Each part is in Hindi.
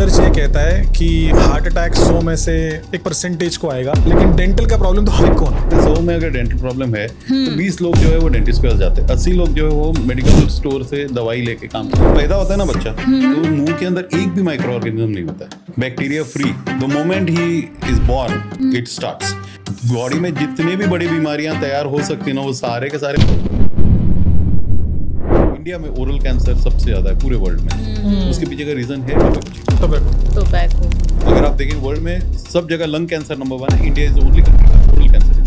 रिसर्च ये कहता है कि हार्ट अटैक 100 में से एक परसेंटेज को आएगा, लेकिन डेंटल का प्रॉब्लम तो हर कौन है। 100 में अगर डेंटल प्रॉब्लम है तो 20 लोग जो है वो डेंटिस्ट के पास जाते हैं, 80 लोग जो है वो मेडिकल स्टोर से दवाई लेके काम करते हैं। पैदा होता है ना बच्चा, तो मुंह के अंदर एक भी माइक्रो ऑर्गेनिज्म नहीं होता है, bacteria free. The moment he is born it starts. Body में जितने भी बड़ी बीमारियां तैयार हो सकती है ना, वो सारे के सारे। इंडिया में ओरल कैंसर सबसे ज्यादा है पूरे वर्ल्ड में। उसके पीछे का रीजन है टोबैको। अगर आप देखें वर्ल्ड में सब जगह लंग कैंसर नंबर 1 है, India is the only country oral cancer.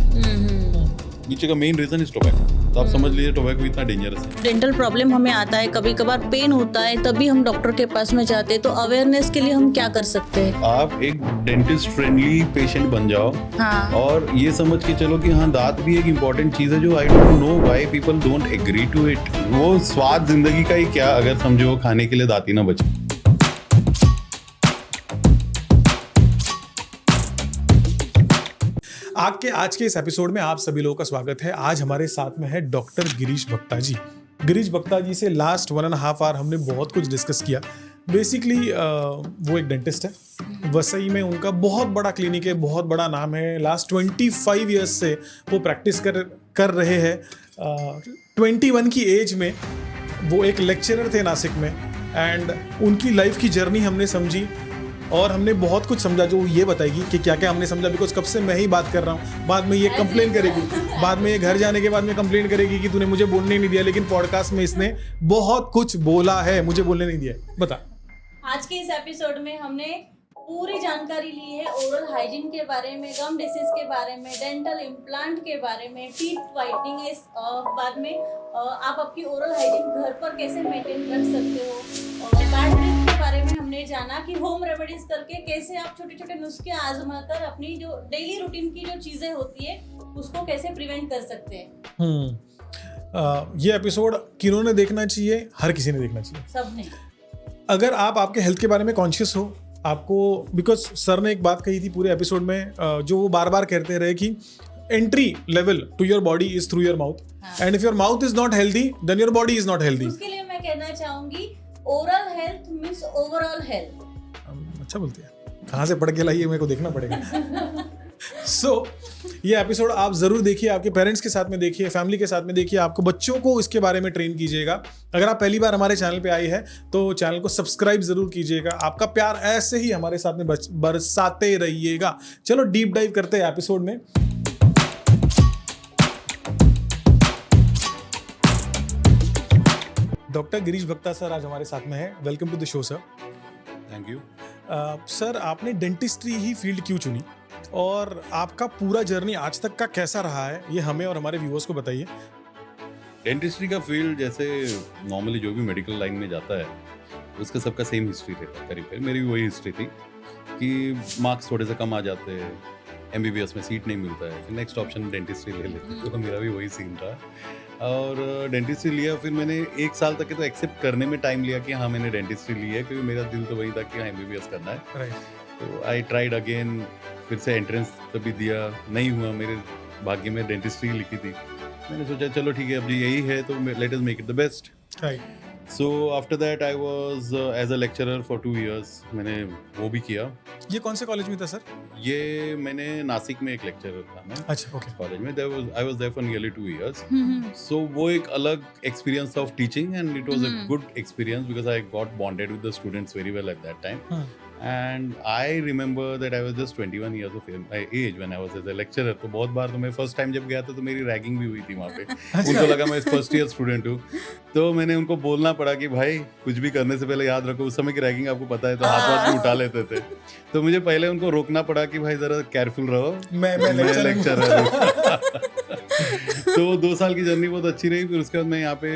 पीछे का मेन रीजन इज टोबैको। तो आप समझ लीजिए टोबैको इतना डेंजरस है। डेंटल प्रॉब्लम हमें आता है, कभी कभार पेन होता है, तभी हम डॉक्टर के पास में जाते हैं। तो अवेयरनेस के लिए हम क्या कर सकते हैं? आप एक डेंटिस्ट फ्रेंडली पेशेंट बन जाओ। हाँ। और ये समझ के चलो कि हाँ, दांत भी एक इम्पोर्टेंट चीज है जो I don't know why people don't agree to it. वो स्वाद जिंदगी का ही क्या, अगर समझो खाने के लिए दांत ही ना बचे। आज के इस एपिसोड में आप सभी लोगों का स्वागत है। आज हमारे साथ में है डॉक्टर गिरीश भक्ता जी। गिरीश भक्ता जी से लास्ट 1.5 आवर हमने बहुत कुछ डिस्कस किया। बेसिकली वो एक डेंटिस्ट है, वसई में उनका बहुत बड़ा क्लिनिक है, बहुत बड़ा नाम है। लास्ट 25 ईयर्स से वो प्रैक्टिस कर रहे हैं। 21 की एज में वो एक लेक्चरर थे नासिक में, एंड उनकी लाइफ की जर्नी हमने समझी और हमने बहुत कुछ समझा, जो ये बताएगी कि क्या क्या हमने समझा। बिकॉज कब से मैं ही बात कर रहा हूँ, बाद में ये कंप्लेन करेगी, बाद में ये घर जाने के बाद में कंप्लेन करेगी कि तूने मुझे बोलने नहीं दिया। लेकिन पॉडकास्ट में इसने बहुत कुछ बोला है, मुझे बोलने नहीं दिया। बता। आज के इस एपिसोड में हमने पूरी जानकारी ली है ओरल हाइजीन के बारे में, गम डिसीज के बारे में, डेंटल इम्प्लांट के बारे में, टीथ वाइटनिंग। इस बाद में आप अपनी ओरल हाइजीन घर पर कैसे मेंटेन कर सकते हो। बैड ब्रेथ के बारे में हमने जाना कि होम रेमेडीज करके कैसे आप छोटे छोटे नुस्खे आजमा कर अपनी जो डेली रूटीन की जो चीजें होती है उसको कैसे प्रिवेंट कर सकते हैं। ये एपिसोड किन्होंने देखना चाहिए? हर किसी ने देखना चाहिए, सबने। अगर आप आपके हेल्थ के बारे में कॉन्शियस हो, आपको, बिकॉज सर ने एक बात कही थी पूरे एपिसोड में, जो वो बार बार कहते रहे कि entry level to your body is through your mouth, and if your mouth is not healthy then your body is not healthy. उसके लिए मैं कहना चाहूंगी oral health means overall health. अच्छा बोलते हैं, कहाँ से पढ़ के लाई है, मेरे को देखना पड़ेगा। सो ये एपिसोड आप जरूर देखिए, आपके पेरेंट्स के साथ में देखिए, फैमिली के साथ में देखिए, आपको बच्चों को इसके बारे में ट्रेन कीजिएगा। अगर आप पहली बार हमारे चैनल पे आई है तो चैनल को सब्सक्राइब जरूर कीजिएगा। आपका प्यार ऐसे ही हमारे साथ में बरसाते रहिएगा। चलो डीप डाइव करते हैं एपिसोड में। डॉक्टर गिरीश भक्ता सर आज हमारे साथ में है। Welcome to the show sir. Thank you. Sir, आपने डेंटिस्ट्री ही फील्ड क्यों चुनी और आपका पूरा जर्नी आज तक का कैसा रहा है, ये हमें और हमारे व्यूअर्स को बताइए। डेंटिस्ट्री का फील्ड जैसे नॉर्मली जो भी मेडिकल लाइन में जाता है उसका सबका सेम हिस्ट्री रहता है, करीब मेरी भी वही हिस्ट्री थी कि मार्क्स थोड़े से कम आ जाते हैं, MBBS में सीट नहीं मिलता है, फिर नेक्स्ट ऑप्शन डेंटिस्ट्री ले लेते। तो मेरा भी वही सीन था और डेंटिस्ट्री लिया। फिर मैंने 1 साल तक के तो एक्सेप्ट करने में टाइम लिया कि हाँ मैंने डेंटिस्ट्री ली है, क्योंकि मेरा दिल तो वही था कि हाँ MBBS करना है। राइट। तो आई ट्राइड अगेन, फिर से एंट्रेंस तभी दिया, नहीं हुआ, मेरे भाग्य में डेंटिस्ट्री लिखी थी। मैंने सोचा चलो ठीक है, अब यही है तो let us make it the best. Right. So after that I was as a lecturer for 2 years, मैंने वो भी किया। ये कौन से कॉलेज में था सर? ये मैंने नासिक में एक लेक्चरर था मैं। अच्छा, ओके। कॉलेज में I was there for nearly 2 years। So वो एक अलग experience of teaching and it was a good experience because I got bonded with the students very well at that time. And I remember that I was just 21 years of age when I was as a lecturer। तो बहुत बार तो मैं फर्स्ट टाइम जब गया था तो मेरी रैगिंग भी हुई थी वहाँ पे। उनको लगा मैं फर्स्ट ईयर स्टूडेंट हूँ, तो मैंने उनको बोलना पड़ा कि भाई कुछ भी करने से पहले याद रखो, उस समय की रैगिंग आपको पता है, तो हाथ भी उठा लेते थे। तो मुझे पहले उनको रोकना पड़ा कि भाई जरा केयरफुल रहो, मैं लेक्चरर हूँ। तो 2 साल की जर्नी बहुत अच्छी रही। फिर उसके बाद मैं यहाँ पे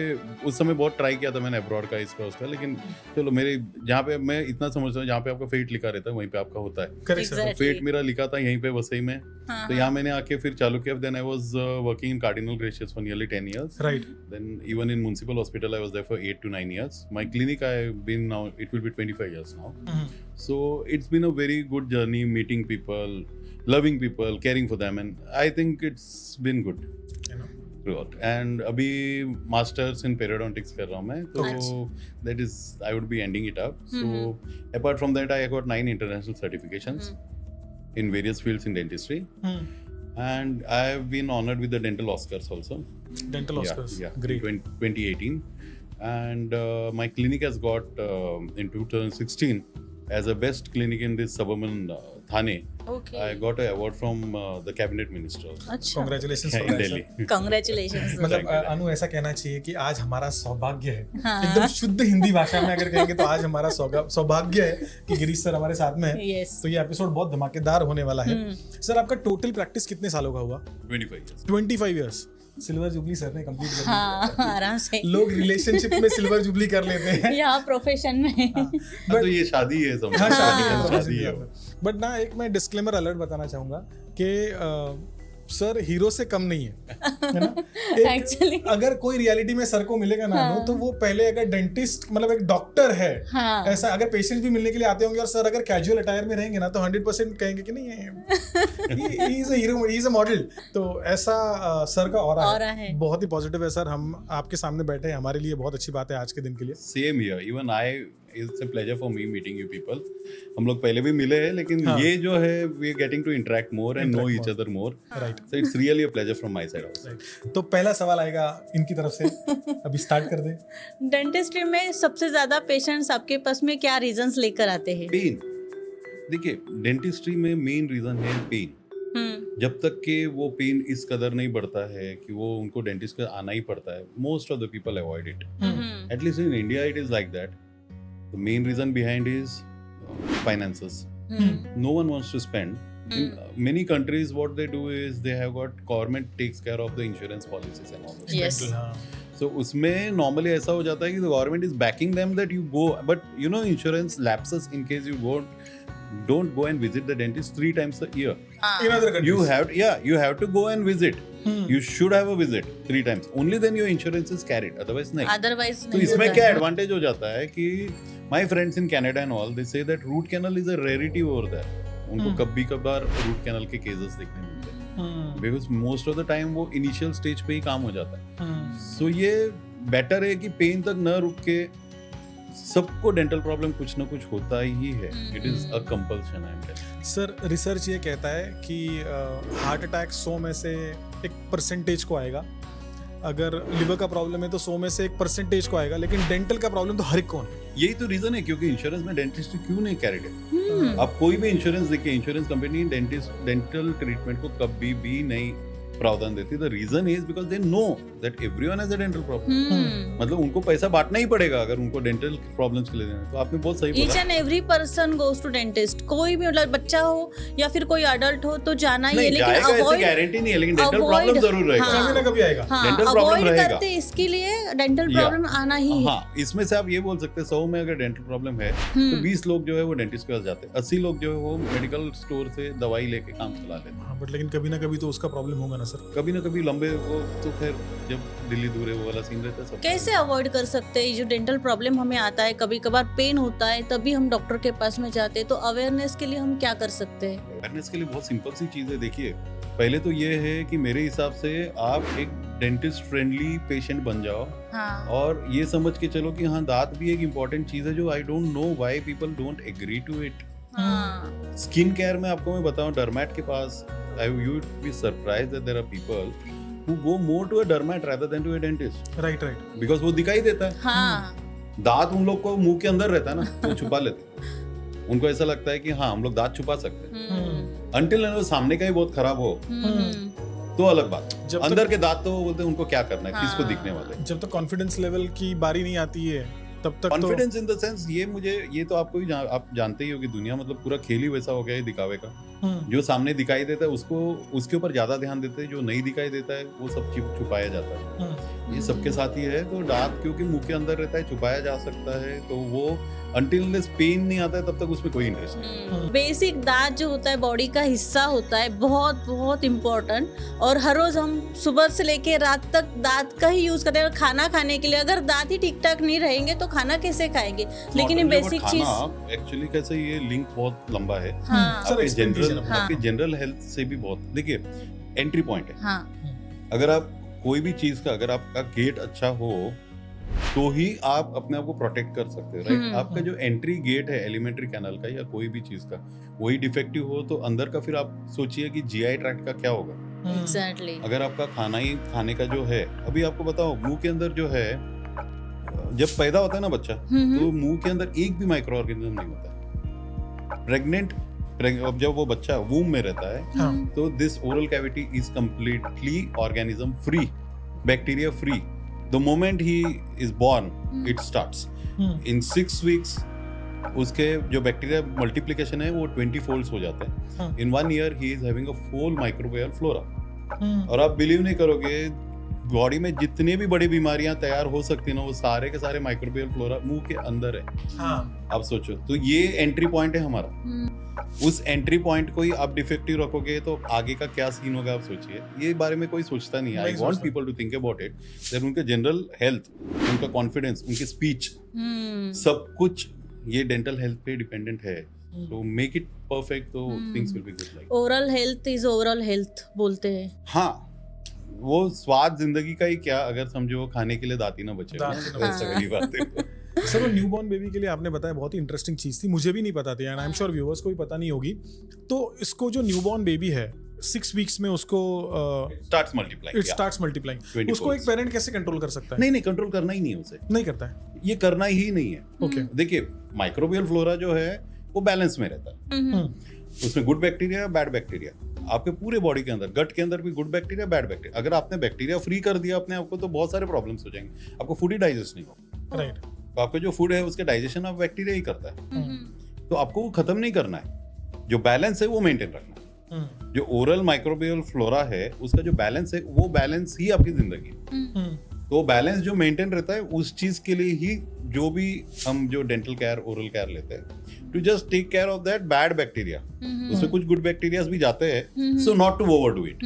उस समय बहुत ट्राई किया था मैंने अब्रॉड का, इसका उसका, लेकिन चलो मेरे जहाँ पे मैं इतना समझता हूँ जहाँ पे आपका फेट लिखा रहता है वहीं पे आपका होता है। Correct sir. फेट मेरा लिखा था यहीं पे वसई में। तो यहाँ मैंने आके फिर चालू किया। Then I was working in Cardinal Gracious for nearly 10 years। Right. Then even in municipal hospital I was there for 8 to 9 years। My clinic I have been now it will be 25 years now. So it's been a very good journey, meeting people, loving people, caring for them, and I think it's been good. Pure and अभी मास्टर्स इन पेरियोडोंटिक्स कर रहा हूँ मैं, तो that is I would be ending it up. So apart from that I got 9 international certifications in various fields in dentistry, and I have been honored with the dental Oscars also. Dental Oscars, yeah, great. 2018, and my clinic has got in 2016 as a best clinic in this suburban Thane. Okay. I got an award from the cabinet minister अच्छा. Congratulations in for that, Delhi. sir. Congratulations. मतलब Thank you. अनु ऐसा कहना चाहिए कि आज हमारा सौभाग्य है, हाँ. एकदम शुद्ध हिंदी भाषा में अगर कहेंगे तो आज हमारा सौभाग्य है कि गिरीश सर हमारे साथ में है. Yes. तो ये एपिसोड बहुत धमाकेदार होने वाला है. सर आपका टोटल प्रैक्टिस कितने सालों का हुआ? 25 years. 25 years. Silver jubilee sir ने कंप्लीट कर हाँ, आराम से. लोग रिलेशनशिप में सिल्वर जुबली कर लेते हैं. यहाँ प्रोफेशन में. हाँ, तो ये शादी है समझ. हाँ, शादी है. बट ना एक मैं डिस्क्लेमर अलर्ट बताना चाहूंगा कि सर हीरो से कम नहीं है ना. Actually. अगर कोई रियलिटी में सर को मिलेगा ना हाँ. तो वो पहले अगर डेंटिस्ट मतलब एक डॉक्टर है, हाँ. ऐसा अगर पेशेंट भी मिलने के लिए आते होंगे और सर अगर कैजुअल अटायर में रहेंगे ना तो 100% कहेंगे कि नहीं ही is a hero, he is a model. तो ऐसा सर का ऑरा है, बहुत ही पॉजिटिव है. सर हम आपके सामने बैठे हैं, हमारे लिए बहुत अच्छी बात है आज के दिन के लिए. Same here, even I it's a pleasure for me meeting you people. हम लोग पहले भी मिले हैं, लेकिन हाँ. ये जो है we are getting to interact more and no Interact each other more. Right. So it's really a pleasure from my side also. तो पहला सवाल आएगा इनकी तरफ से. अभी स्टार्ट कर दें. डेंटिस्ट्री में सबसे ज्यादा पेशेंट्स आपके पास में क्या रीजंस लेकर आते हैं? पेन. देखिए डेंटिस्ट्री में मेन रीजन है पेन. जब तक के वो पेन इस कदर नहीं बढ़ता है कि वो उनको डेंटिस्ट का आना ही पड़ता है, most of the people avoid it. At least in India it is like that. The main reason behind is finances. No one wants to spend. In many countries what they do is they have got government takes care of the insurance policies and all this. Yes. So उसमें normally ऐसा हो जाता है कि the government is backing them that you go, but you know insurance lapses in case you don't go and visit the dentist 3 times a year. In other countries. You have to go and visit. You should have a visit 3 times. Only then your insurance is carried. Otherwise नहीं. Otherwise तो इसमें क्या advantage हो जाता है कि my friends in Canada and all, they say that root canal is a rarity over there. उनको कभी कभार root canal के cases देखने मिलते हैं. Because most of the time वो initial stage पे ही काम हो जाता है. So ये better है कि pain तक न रुक के सबको डेंटल प्रॉब्लम कुछ ना कुछ होता ही है. It is a compulsion. I am telling. Sir research ये कहता है कि हार्ट अटैक 100 में से 1% को आएगा. अगर लिवर का प्रॉब्लम है तो 100 में से 1% को आएगा, लेकिन डेंटल का प्रॉब्लम तो हर एक को है. यही तो रीजन है क्योंकि इंश्योरेंस में डेंटिस्ट क्यों नहीं कैरिड है. आप कोई भी इंश्योरेंस देखिए, इंश्योरेंस कंपनी डेंटल ट्रीटमेंट को कभी भी नहीं प्रावधान देती. The reason is because they know that everyone has a dental problem. मतलब उनको पैसा बांटना ही पड़ेगा अगर उनको डेंटल प्रॉब्लम्स के लिए देना. तो आपने बहुत सही बोला. Each and every person goes to dentist. कोई भी मतलब बच्चा हो या फिर कोई अडल्ट हो तो जाना ही है, लेकिन अवॉइड गारंटी नहीं है, लेकिन डेंटल प्रॉब्लम जरूर रहेगा. कभी ना कभी आएगा. डेंटल प्रॉब्लम अवॉइड रहेगा. करते इसके लिए डेंटल प्रॉब्लम आना ही है. हाँ, इसमें से आप ये बोल सकते हैं 100 में अगर डेंटल प्रॉब्लम है तो 20 लोग जो है वो डेंटिस्ट के पास जाते हैं. 80 लोग जो है वो मेडिकल स्टोर से दवाई लेके काम चला लेते हैं. हाँ, बट लेकिन कभी ना कभी तो उसका प्रॉब्लम होगा ना सर. कभी ना कभी लंबे वो तो खैर जब दिल्ली दूर है वो वाला सीन रहता है सब. कैसे अवॉइड कर सकते हैं? जो डेंटल प्रॉब्लम हमें आता है, कभी कभार पेन होता है, तभी हम डॉक्टर के पास में जाते हैं, तो अवेयरनेस के लिए हम क्या कर सकते हैं? अवेयरनेस के लिए बहुत सिंपल सी चीज है. देखिए पहले तो ये है कि मेरे हिसाब से आप एक डेंटिस्ट फ्रेंडली पेशेंट बन जाओ. हाँ. और ये समझ के चलो कि हाँ दांत भी एक इम्पोर्टेंट चीज है जो I don't know why people don't agree to it. हाँ. स्किन केयर में आपको मैं बताऊं, डर्मैट के पास you would be surprised that there are people who go more to a dermat rather than to a dentist. Right. Because वो दिखाई देता है. हाँ. दांत उन लोग को मुंह के अंदर रहता है ना, वो छुपा लेते हैं. उनको ऐसा लगता है कि हाँ हम लोग दांत छुपा सकते हैं. Until वो सामने का ही बहुत खराब हो तो अलग बात. अंदर के दांत तो बोलते हैं उनको क्या करना है, किसको दिखने वाले. जब तक कॉन्फिडेंस लेवल की बारी नहीं आती है तब तक कॉन्फिडेंस इन द सेंस ये तो आपको ही आप जानते ही हो कि दुनिया मतलब पूरा खेल ही वैसा हो गया है दिखावे का. जो सामने दिखाई देता है उसको उसके ऊपर ज्यादा ध्यान देते हैं, जो नहीं दिखाई देता है वो सब छुपाया जाता है. ये सबके साथ ही है. तो दांत क्योंकि मुंह के अंदर रहता है, छुपाया जा सकता है, तो वो until पेन नहीं आता है तब तक उसमें कोई इंटरेस्ट नहीं. बेसिक दांत जो होता है बॉडी का हिस्सा होता है, बहुत बहुत इम्पोर्टेंट. और हर रोज हम सुबह से लेके रात तक दांत का ही यूज करते हैं. खाना खाने के लिए अगर दांत ही ठीक ठाक नहीं रहेंगे तो खाना कैसे खाएंगे? लेकिन ये बेसिक चीज एक्चुअली कैसे ये लिंक बहुत लंबा है. हाँ. आपके जनरल हेल्थ से भी बहुत. देखिए एंट्री पॉइंट है. हाँ. अगर आप कोई भी चीज का अगर आपका गेट अच्छा हो तो ही आप अपने आप को प्रोटेक्ट कर सकते हो, राइट? आपका जो एंट्री गेट है एलिमेंट्री कैनाल का या कोई भी चीज का, वही डिफेक्टिव हो तो अंदर का फिर आप सोचिए कि जीआई ट्रैक्ट का क्या होगा। एग्जैक्टली। अगर आपका खाने का जो है, अभी आपको बताओ मुंह के अंदर जो है, जब पैदा होता है ना बच्चा तो मुंह के अंदर एक भी माइक्रो ऑर्गेनिज्म नहीं होता। प्रेग्नेंट अब जब वो बच्चा वूम में रहता है तो this oral cavity is completely organism free, bacteria free. The moment he is born it starts in 6 weeks उसके जो बैक्टीरिया मल्टीप्लिकेशन है वो 20 folds हो जाते हैं। इन 1 year he is having a full microbial flora. और आप बिलीव नहीं करोगे, बॉडी में जितने भी बड़ी बीमारियां तैयार हो सकती है ना, वो सारे के सारे माइक्रोबियल फ्लोरा मुंह के अंदर है। आप सोचो, तो ये एंट्री पॉइंट है हमारा। उस एंट्री पॉइंट को ही आप डिफेक्टिव रखोगे तो आगे का क्या सीन होगा आप सोचिए। ये बारे में कोई सोचता नहीं है। I want people to think about it that उनके जनरल हेल्थ, उनका कॉन्फिडेंस, उनकी स्पीच, सब कुछ ये डेंटल हेल्थ पे डिपेंडेंट है। तो मेक इट परफेक्ट तो things will be good. Like oral health is overall health बोलते हैं। हाँ, वो स्वाद जिंदगी का ही क्या, अगर समझो खाने के लिए दांत ही ना बचे तो ऐसा वाली बात है। सर, वो न्यूबॉर्न बेबी के लिए आपने बताया बहुत ही इंटरेस्टिंग चीज थी, मुझे भी नहीं पता थी and I am sure viewers को भी पता नहीं होगी। तो इसको जो न्यूबॉर्न बेबी है 6 weeks में उसको starts multiplying, it starts multiplying. उसको एक पेरेंट कैसे कंट्रोल कर सकता है? नहीं, कंट्रोल करना ही नहीं है उसे, नहीं करता है, ये करना ही नहीं है। ओके, देखिए माइक्रोबियल फ्लोरा जो है वो बैलेंस में रहता है। उसमें गुड बैक्टीरिया, बैड बैक्टीरिया, आपके पूरे बॉडी के अंदर, गट के अंदर भी गुड बैक्टीरिया, बैड बैक्टीरिया। अगर आपने बैक्टीरिया फ्री कर दिया अपने आप को तो बहुत सारे प्रॉब्लम्स हो जाएंगे। आपको फूड ही डाइजेस्ट नहीं होगा, राइट? तो आपका जो फूड है उसके डाइजेशन आप बैक्टीरिया ही करता है। तो आपको वो खत्म नहीं करना है, जो बैलेंस है वो मेंटेन रखना है। जो ओरल माइक्रोबियल फ्लोरा है उसका जो बैलेंस है वो बैलेंस ही आपकी जिंदगी है। तो बैलेंस जो मेंटेन रहता है उस चीज के लिए ही जो भी हम जो डेंटल केयर, ओरल केयर लेते हैं, to just take care of that bad bacteria. उसमें कुछ गुड बैक्टीरियाज भी जाते हैं, so not to overdo it.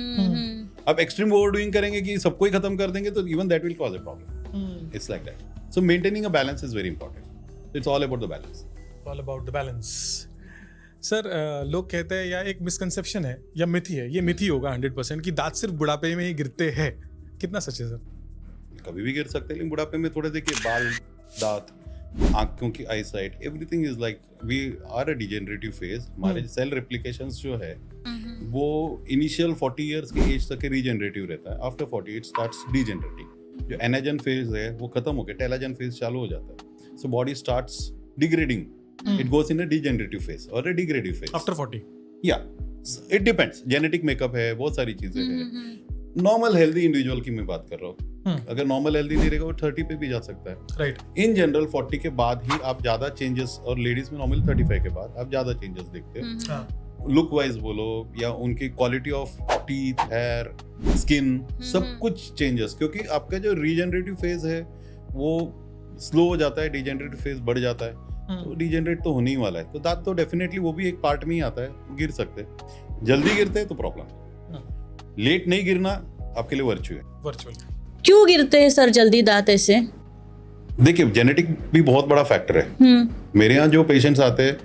अब एक्सट्रीम ओवरडूइंग करेंगे कि सबको ही खत्म कर देंगे तो even that will cause a problem. It's like that. So maintaining a balance is very important. It's all about the balance, all about the balance. Sir, लोग कहते हैं, या एक मिसकंसेप्शन है या मिथ ही है, ये मिथ ही होगा 100% कि दांत सिर्फ बुढ़ापे में ही गिरते हैं। कितना सच है सर? कभी भी गिर सकते हैं, लेकिन बुढ़ापे में थोड़े देखिए बाल, दांत, आंखों की eyesight, everything is like we are a degenerative phase. हमारे सेल रेप्लिकेशंस जो है वो इनिशियल 40 years के एज तक के रीजनरेटिव रहता है। After 40 it starts degenerating. जो एनाजन फेज है वो खत्म होकर टेलाजन फेज चालू हो जाता है। So body starts degrading, it goes in a degenerative phase और अ डिग्रेडिव फेज आफ्टर 40। या इट डिपेंड्स, जेनेटिक मेकअप है, बहुत सारी चीजें हैं। नॉर्मल हेल्दी इंडिविजुअल की मैं बात कर रहा हूँ। अगर नॉर्मल हेल्दी नहीं रहेगा वो 30 पे भी जा सकता है, राइट? इन जनरल 40 के बाद ही आप ज्यादा चेंजेस, और लेडीज में नॉर्मली 35 के बाद आप ज्यादा चेंजेस देखते हो। लुक वाइज बोलो या उनकी quality of teeth, hair, skin, सब कुछ चेंजेस, क्योंकि आपका जो रीजनरेटिव फेज है वो स्लो हो जाता है, डिजेनरेटिव फेज बढ़ जाता है। तो डिजेनरेट तो होने ही वाला है। तो दांत तो डेफिनेटली वो भी एक पार्ट में ही आता है, गिर सकते हैं। जल्दी गिरते हैं तो प्रॉब्लम, लेट नहीं गिरना आपके लिए वर्च्यू है। वर्चुअल क्यों गिरते हैं सर जल्दी दांत ऐसे? देखिए जेनेटिक भी बहुत बड़ा फैक्टर है। मेरे यहाँ जो पेशेंट्स आते हैं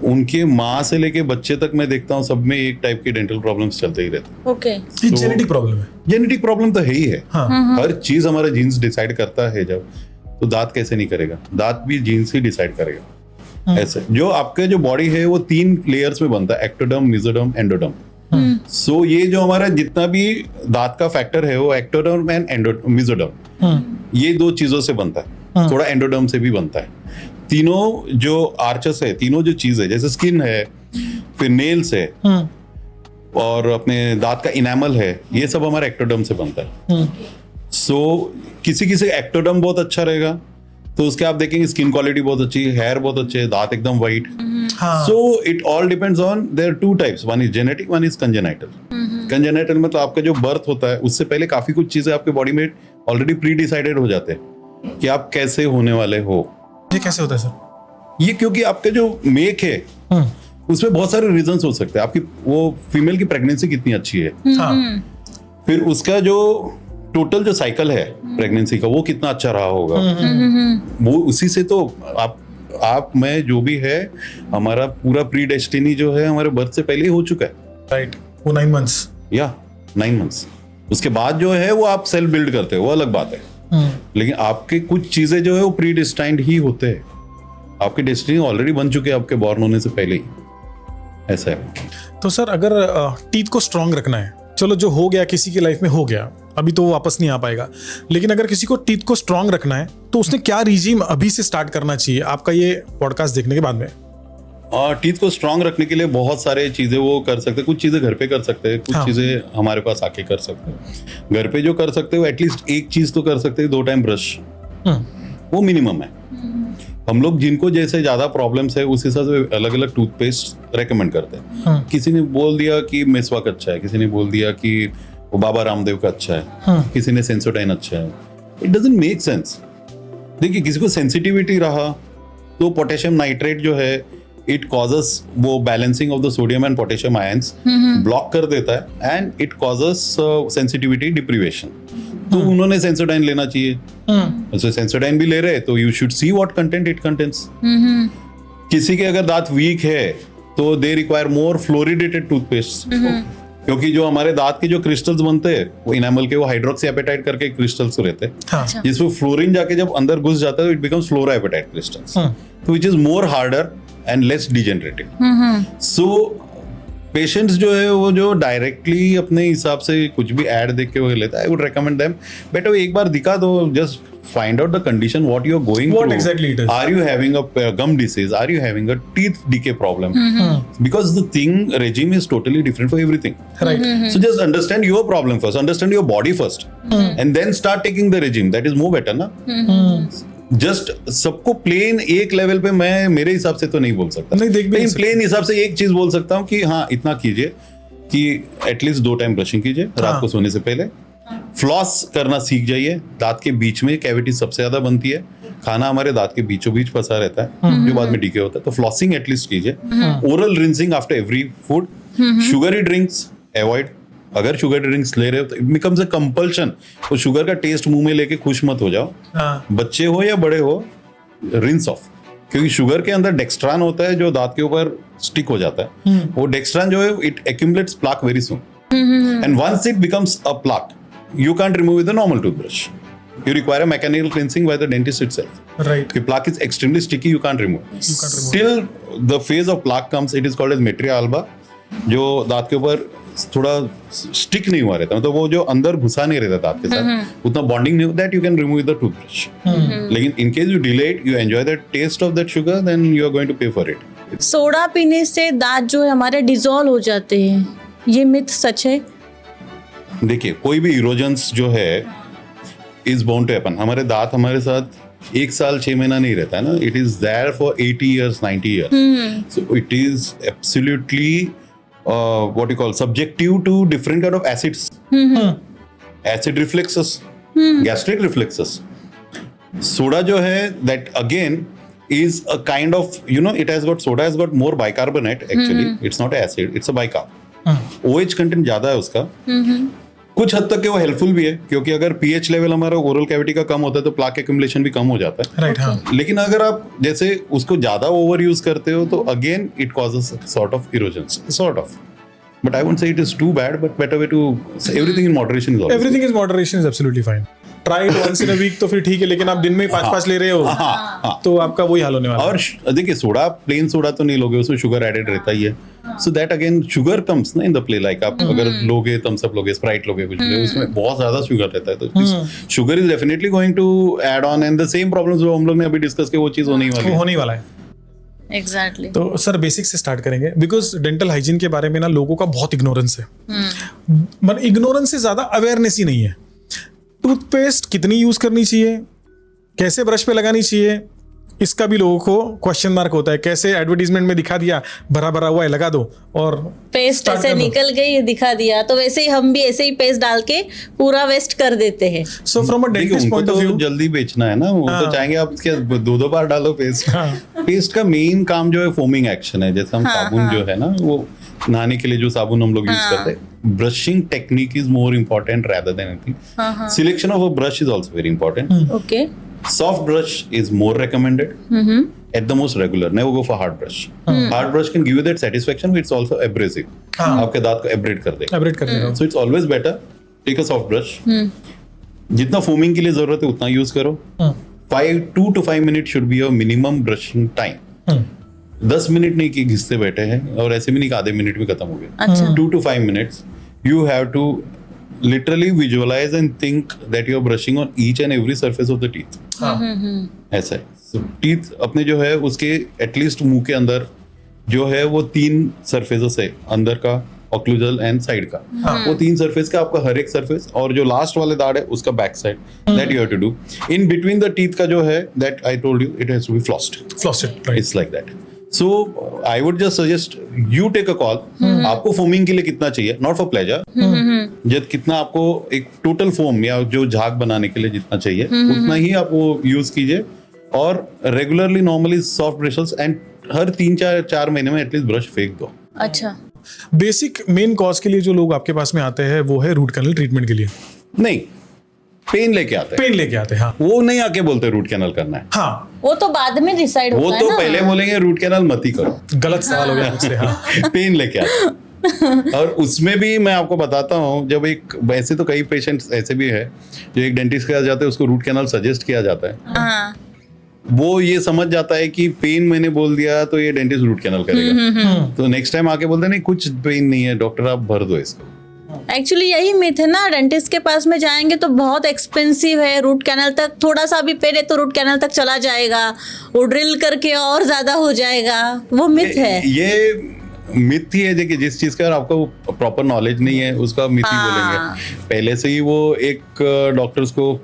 उनके माँ से लेके बच्चे तक मैं देखता हूँ सब में एक टाइप की डेंटल प्रॉब्लम्स चलते ही रहते हैं। ओके, ये जेनेटिक प्रॉब्लम है। जेनेटिक प्रॉब्लम तो है ही है। हाँ। हर चीज हमारा जीन्स डिसाइड करता है। जब तो दांत कैसे नहीं करेगा, दांत भी जीन्स ही डिसाइड करेगा। ऐसे जो आपके जो बॉडी है वो 3 लेयर्स में बनता है, एक्टोडर्म, मेसोडर्म, एंडोडर्म। सो ये जो हमारा जितना भी दांत का फैक्टर है वो एक्टोडर्म एंड मेसोडर्म, ये 2 चीजों से बनता है। थोड़ा एंडोडर्म से भी बनता है। तीनों जो आर्चस है, तीनों जो चीज है, जैसे स्किन है, फिर नेल्स है और अपने दांत का इनेमल है, ये सब हमारे एक्टोडर्म से बनता है। सो किसी से एक्टोडर्म बहुत अच्छा रहेगा तो उसके आप देखेंगे स्किन क्वालिटी बहुत अच्छी, हेयर बहुत अच्छे, दांत एकदम white. So it all depends on, there 2 types, one is genetic, one is congenital. Congenital में तो आपका जो बर्थ होता है उससे पहले काफी कुछ चीजें आपके बॉडी में ऑलरेडी प्री डिसाइडेड हो जाते हैं कि आप कैसे होने वाले हो। ये कैसे होता है सर? ये क्योंकि आपका जो मेक है उसमें बहुत सारे रीजंस हो सकते हैं। आपकी वो फीमेल की प्रेगनेंसी कितनी अच्छी है, फिर उसका जो टोटल जो साइकिल है प्रेगनेंसी का वो कितना अच्छा रहा होगा, वो उसी से तो आप में जो भी है हमारा पूरा प्री डेस्टिनी जो है हमारे बर्थ से पहले ही हो चुका है। राइट, वो 9 months या 9 months। उसके बाद जो है वो आप सेल्फ बिल्ड करते हो, वो अलग बात है। लेकिन आपके कुछ चीजें जो है वो प्री डिस्टाइंड ही होते हैं, आपकी डेस्टिनी ऑलरेडी बन चुके हैं आपके बॉर्न होने से पहले ही, ऐसा है। तो सर अगर टीथ को स्ट्रांग रखना है, चलो जो हो गया किसी की लाइफ में हो गया, अभी तो वो वापस नहीं आ पाएगा, लेकिन अगर किसी को टीथ को स्ट्रांग रखना है तो उसने क्या रिजीम अभी से स्टार्ट करना चाहिए आपका ये पॉडकास्ट देखने के बाद में? टीथ को स्ट्रांग रखने के लिए बहुत सारे चीजें वो कर सकते हैं। कुछ चीजें घर पे कर सकते हैं, कुछ हाँ। चीजें हमारे पास आके कर सकते हैं। घर पे जो कर सकते हो एटलीस्ट एक चीज तो कर सकते हैं, 2 टाइम ब्रश, वो मिनिमम है। हम लोग जिनको जैसे ज्यादा प्रॉब्लम्स है उस हिसाब से अलग अलग टूथपेस्ट रेकमेंड करते हैं। किसी ने बोल दिया कि मेसवाक अच्छा है, किसी ने बोल दिया कि वो बाबा रामदेव का अच्छा है, किसी ने सेंसोडाइन अच्छा है। It doesn't make sense. देखिए किसी को सेंसिटिविटी रहा तो पोटेशियम नाइट्रेट जो है इट कॉजेस वो balancing of the sodium and potassium ions block कर देता है and it causes sensitivity deprivation. तो उन्होंने सेंसोडाइन लेना चाहिए। तो सेंसोडाइन भी ले रहे तो you should see what content it contains. किसी के अगर दांत वीक है तो they require more fluoridated toothpaste, क्योंकि जो हमारे दांत के जो क्रिस्टल्स बनते हैं वो इनामल के वो हाइड्रोक्सी एपेटाइट करके क्रिस्टल्स रहते हैं, हाँ। जिसमें फ्लोरीन जाके जब अंदर घुस जाता है it becomes fluorapatite crystals, तो which is more harder and less degenerative. So patients जो है वो जो डायरेक्टली अपने हिसाब से कुछ भी एड देख के वो लेता है, आई वुड रिकमेंड देम बेटा एक बार दिखा दो, just find out the condition what you're going What through. exactly it is. Are you having a gum disease? Are you having a teeth decay problem? Because the thing regime is totally different for everything. Right. So just understand your problem first, understand your body first, and then start taking the regime. That is more better, ना? जस्ट सबको प्लेन एक लेवल पे मैं मेरे हिसाब से तो नहीं बोल सकता, नहीं, देख भी नहीं लेकिन प्लेन हिसाब से एक चीज बोल सकता हूँ कि हाँ इतना कीजिए कि एटलीस्ट 2 टाइम ब्रशिंग कीजिए रात को सोने से पहले। फ्लॉस करना सीख जाइए, दांत के बीच में कैविटी सबसे ज्यादा बनती है, खाना हमारे दांत के बीचों बीच फंसा रहता है जो बाद में डीके होता है, तो फ्लॉसिंग एटलीस्ट कीजिए। Oral rinsing after every food. Sugary drinks avoid. अगर शुगर ड्रिंक्स ले रहे हो तो इट बिकम्स अ कंपल्शन, तो शुगर का टेस्ट मुंह में लेके खुश मत हो जाओ। हाँ। बच्चे हो या बड़े हो, रिंस ऑफ, क्योंकि शुगर के अंदर डेक्स्ट्रान होता है जो दांत के ऊपर स्टिक हो जाता है। वो डेक्स्ट्रान जो है it accumulates plaque very soon, and once it becomes a plaque you can't remove with a normal toothbrush. You require a mechanical cleansing by the dentist itself. Right. The plaque is extremely sticky, you can't remove. You can't remove. Till the phase of plaque comes, it is called as matria alba, जो दांत के ऊपर थोड़ा स्टिक नहीं हुआ रहता, मतलब वो जो अंदर घुसा नहीं रहता दांत के साथ, उतना बॉन्डिंग नहीं होता, that you can remove with the toothbrush. लेकिन in case you delay it, you enjoy the taste of that sugar, then you are going to pay for it. Soda पीने से दांत जो है हमारे डिसॉल्व हो जाते हैं, ये मिथ सच है? देखिए कोई भी इरोजन्स जो है इज बाउंड टू हैपन। हमारे दांत हमारे साथ 1 साल 6 महीना नहीं रहता है ना, it is there for 80 years 90 years. So it is absolutely what you call subjective to different kind of acids. Acid reflexes, gastric reflexes. Soda जो है that again is a kind of, you know, it has got, soda has got more bicarbonate actually. It's not acid, it's a bicarb. OH content ज्यादा है उसका। कुछ हद तक वो हेल्पफुल भी है, क्योंकि अगर पीएच लेवल हमारा ओरल कैविटी का कम होता है तो प्लाक एक्यूमुलेशन भी कम हो जाता है। Right, हाँ। लेकिन अगर आप जैसे उसको ज्यादा ओवर यूज करते हो तो again it causes sort of erosions, sort of, but I won't say it is too bad, but better way to everything in moderation is always. Everything is moderation is absolutely fine. Try it once in a week तो फिर ठीक है, लेकिन आप दिन में 5 ले रहे हो तो आपका वही हाल होने वाला है। और देखिए सोडा, प्लेन सोडा तो नहीं लोगे, उसमें शुगर एडेड रहता ही है, so that again sugar comes ना इन द प्ले। लाइक आप अगर लोगे थम्स अप लोगे, स्प्राइट लोगे, कुछ लोगे, उसमें बहुत ज्यादा शुगर रहता है, तो sugar is definitely going to add on, and the same problems जो हम लोग ने अभी डिस्कस किया वो चीज होने ही वाली वो है। होने वाला है। एग्जैक्टली। तो सर बेसिक से स्टार्ट करेंगे, बिकॉज डेंटल हाइजीन के बारे में ना लोगों का बहुत इग्नोरेंस है। मतलब इग्नोरेंस से ज्यादा अवेयरनेस ही नहीं है। टूथपेस्ट कितनी यूज करनी चाहिए, कैसे ब्रश पे लगानी चाहिए, इसका भी लोगों को क्वेश्चन मार्क होता है। कैसे एडवर्टीजमेंट में दिखा दिया भरा भरा हुआ है लगा दो और पेस्ट start ऐसे कर दो। निकल गई दिखा दिया, तो वैसे ही हम भी ऐसे ही पेस्ट डाल के पूरा वेस्ट कर देते हैं। सो फ्रॉम अ देखिए डेंटिस्ट उनको पॉइंट ऑफ तो व्यू जल्दी बेचना है ना, वो तो चाहेंगे आप क्या 2 बार डालो पेस्ट। पेस्ट का मेन काम जो है फोमिंग एक्शन है। जैसे हम साबुन जो है ना, वो नहाने के लिए जो साबुन हम लोग यूज करते हैं, brushing technique is more important rather than anything. Selection of a brush is also very important. Okay. Soft brush is more recommended. At the most regular, never go for hard brush. Hard brush can give you that satisfaction, but it's also abrasive. आपके दांत को abrade कर देगा. एब्रेट कर देगा। So it's always better take a soft brush, जितना फोमिंग के लिए जरूरत है उतना यूज करो. 2 to 5 minute should be your minimum brushing time. 10 minute नहीं कि घिसते बैठे हैं, और ऐसे भी नहीं कि आधे मिनट में खत्म हो गया. अच्छा. 2 to 5 minutes you have to literally visualize and think that you are brushing on each and every surface of the teeth. ऐसा है. So, teeth अपने जो है उसके एटलीस्ट मुंह के अंदर जो है वो 3 सरफेसेस है, अंदर का, ऑक्लूजल एंड साइड का. वो 3 सरफेस का आपका हर एक सरफेस, और जो लास्ट वाले दाढ़ है उसका back side, that you have to do. In between the teeth का जो है, that I told you, it has to be flossed. It's like that. So I would just suggest you take a call. आपको फोमिंग के लिए कितना चाहिए, नॉट फॉर प्लेजर, जब कितना आपको एक टोटल फोम या जो झाग बनाने के लिए जितना चाहिए उतना ही आप वो यूज कीजिए. और regularly normally soft brushes, and हर 3-4 महीने में एटलीस्ट ब्रश फेंक दो. अच्छा. बेसिक मेन कॉज के लिए जो लोग आपके पास में आते हैं वो है रूट कैनल ट्रीटमेंट के लिए. नहीं, पेन लेके आते हैं. पेन लेके आते हैं. हाँ, वो नहीं आके बोलते रूट कैनल करना है. हाँ, वो तो बाद में डिसाइड वो होता है तो ना. पहले बोलेंगे रूट कैनल मत ही करो. गलत सवाल हो गया मुझसे. हाँ. पेन लेके आते हैं. और उसमें भी मैं आपको बताता हूँ, जब एक, वैसे तो कई पेशेंट्स ऐसे भी है जो एक डेंटिस्ट के पास जाते हैं, उसको रूट कैनल सजेस्ट किया जाता है. हाँ. वो ये समझ जाता है कि पेन मैंने बोल दिया तो ये डेंटिस्ट रूट कैनल करेगा. तो नेक्स्ट टाइम आके बोलते नहीं कुछ पेन नहीं है डॉक्टर, आप भर दो इसको. एक्चुअली यही मिथ है ना, डेंटिस्ट के पास में जाएंगे तो बहुत एक्सपेंसिव है, रूट कैनल तक थोड़ा सा भी पेन है तो रूट कैनल तक चला जाएगा, वो ड्रिल करके और ज्यादा हो जाएगा. वो मिथ है. ये मिथ ही है. देखिए, जिस चीज का आपको प्रॉपर नॉलेज नहीं है उसका मिथ ही बोलेंगे. पहले से ही वो एक डॉक्टर्स को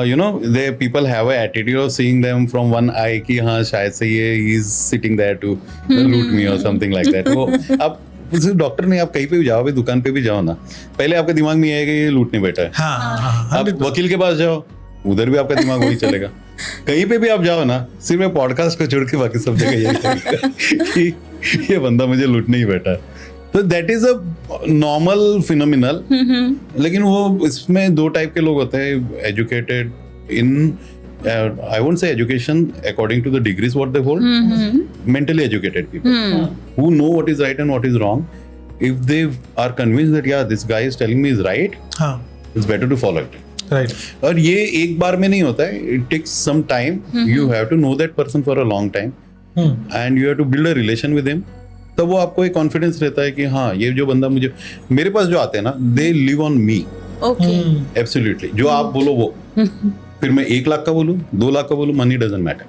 you know, they people have a attitude of seeing them from one eye कि हाँ शायद से ये he is sitting there to loot me or something like that. वो आप सिर्फ डॉक्टर नहीं, आप कहीं पे भी जाओ, भी दुकान पे भी जाओ ना, पहले आपके दिमाग में आएगा ये लूटने बैठा है. हाँ, आप वकील के पास जाओ, उधर भी आपका दिमाग वही चलेगा. कहीं पे भी आप जाओ ना, सिर्फ पॉडकास्ट को छोड़ के बाकी सब जगह यही चलेगा कि ये बंदा मुझे लूटने ही बैठा है. तो that is a normal phenomenal. लेकिन वो इसमें 2 टाइप के लोग होते हैं. Educated in, I won't say education according to the degrees what they hold. Mentally educated people who know what is right and what is wrong. If they are convinced that yeah, this guy is telling me is right, it's better to follow it. Right. और ये एक बार में नहीं होता है. It takes some time. You have to know that person for a long time, and you have to build a relation with him. तब वो आपको एक कॉन्फिडेंस रहता है कि हाँ ये जो बंदा मुझे, मेरे पास जो आते हैं ना, they live on me. Okay. Absolutely. जो आप बोलो वो, फिर मैं 1 लाख का बोलूं, 2 लाख का बोलूं, money doesn't matter.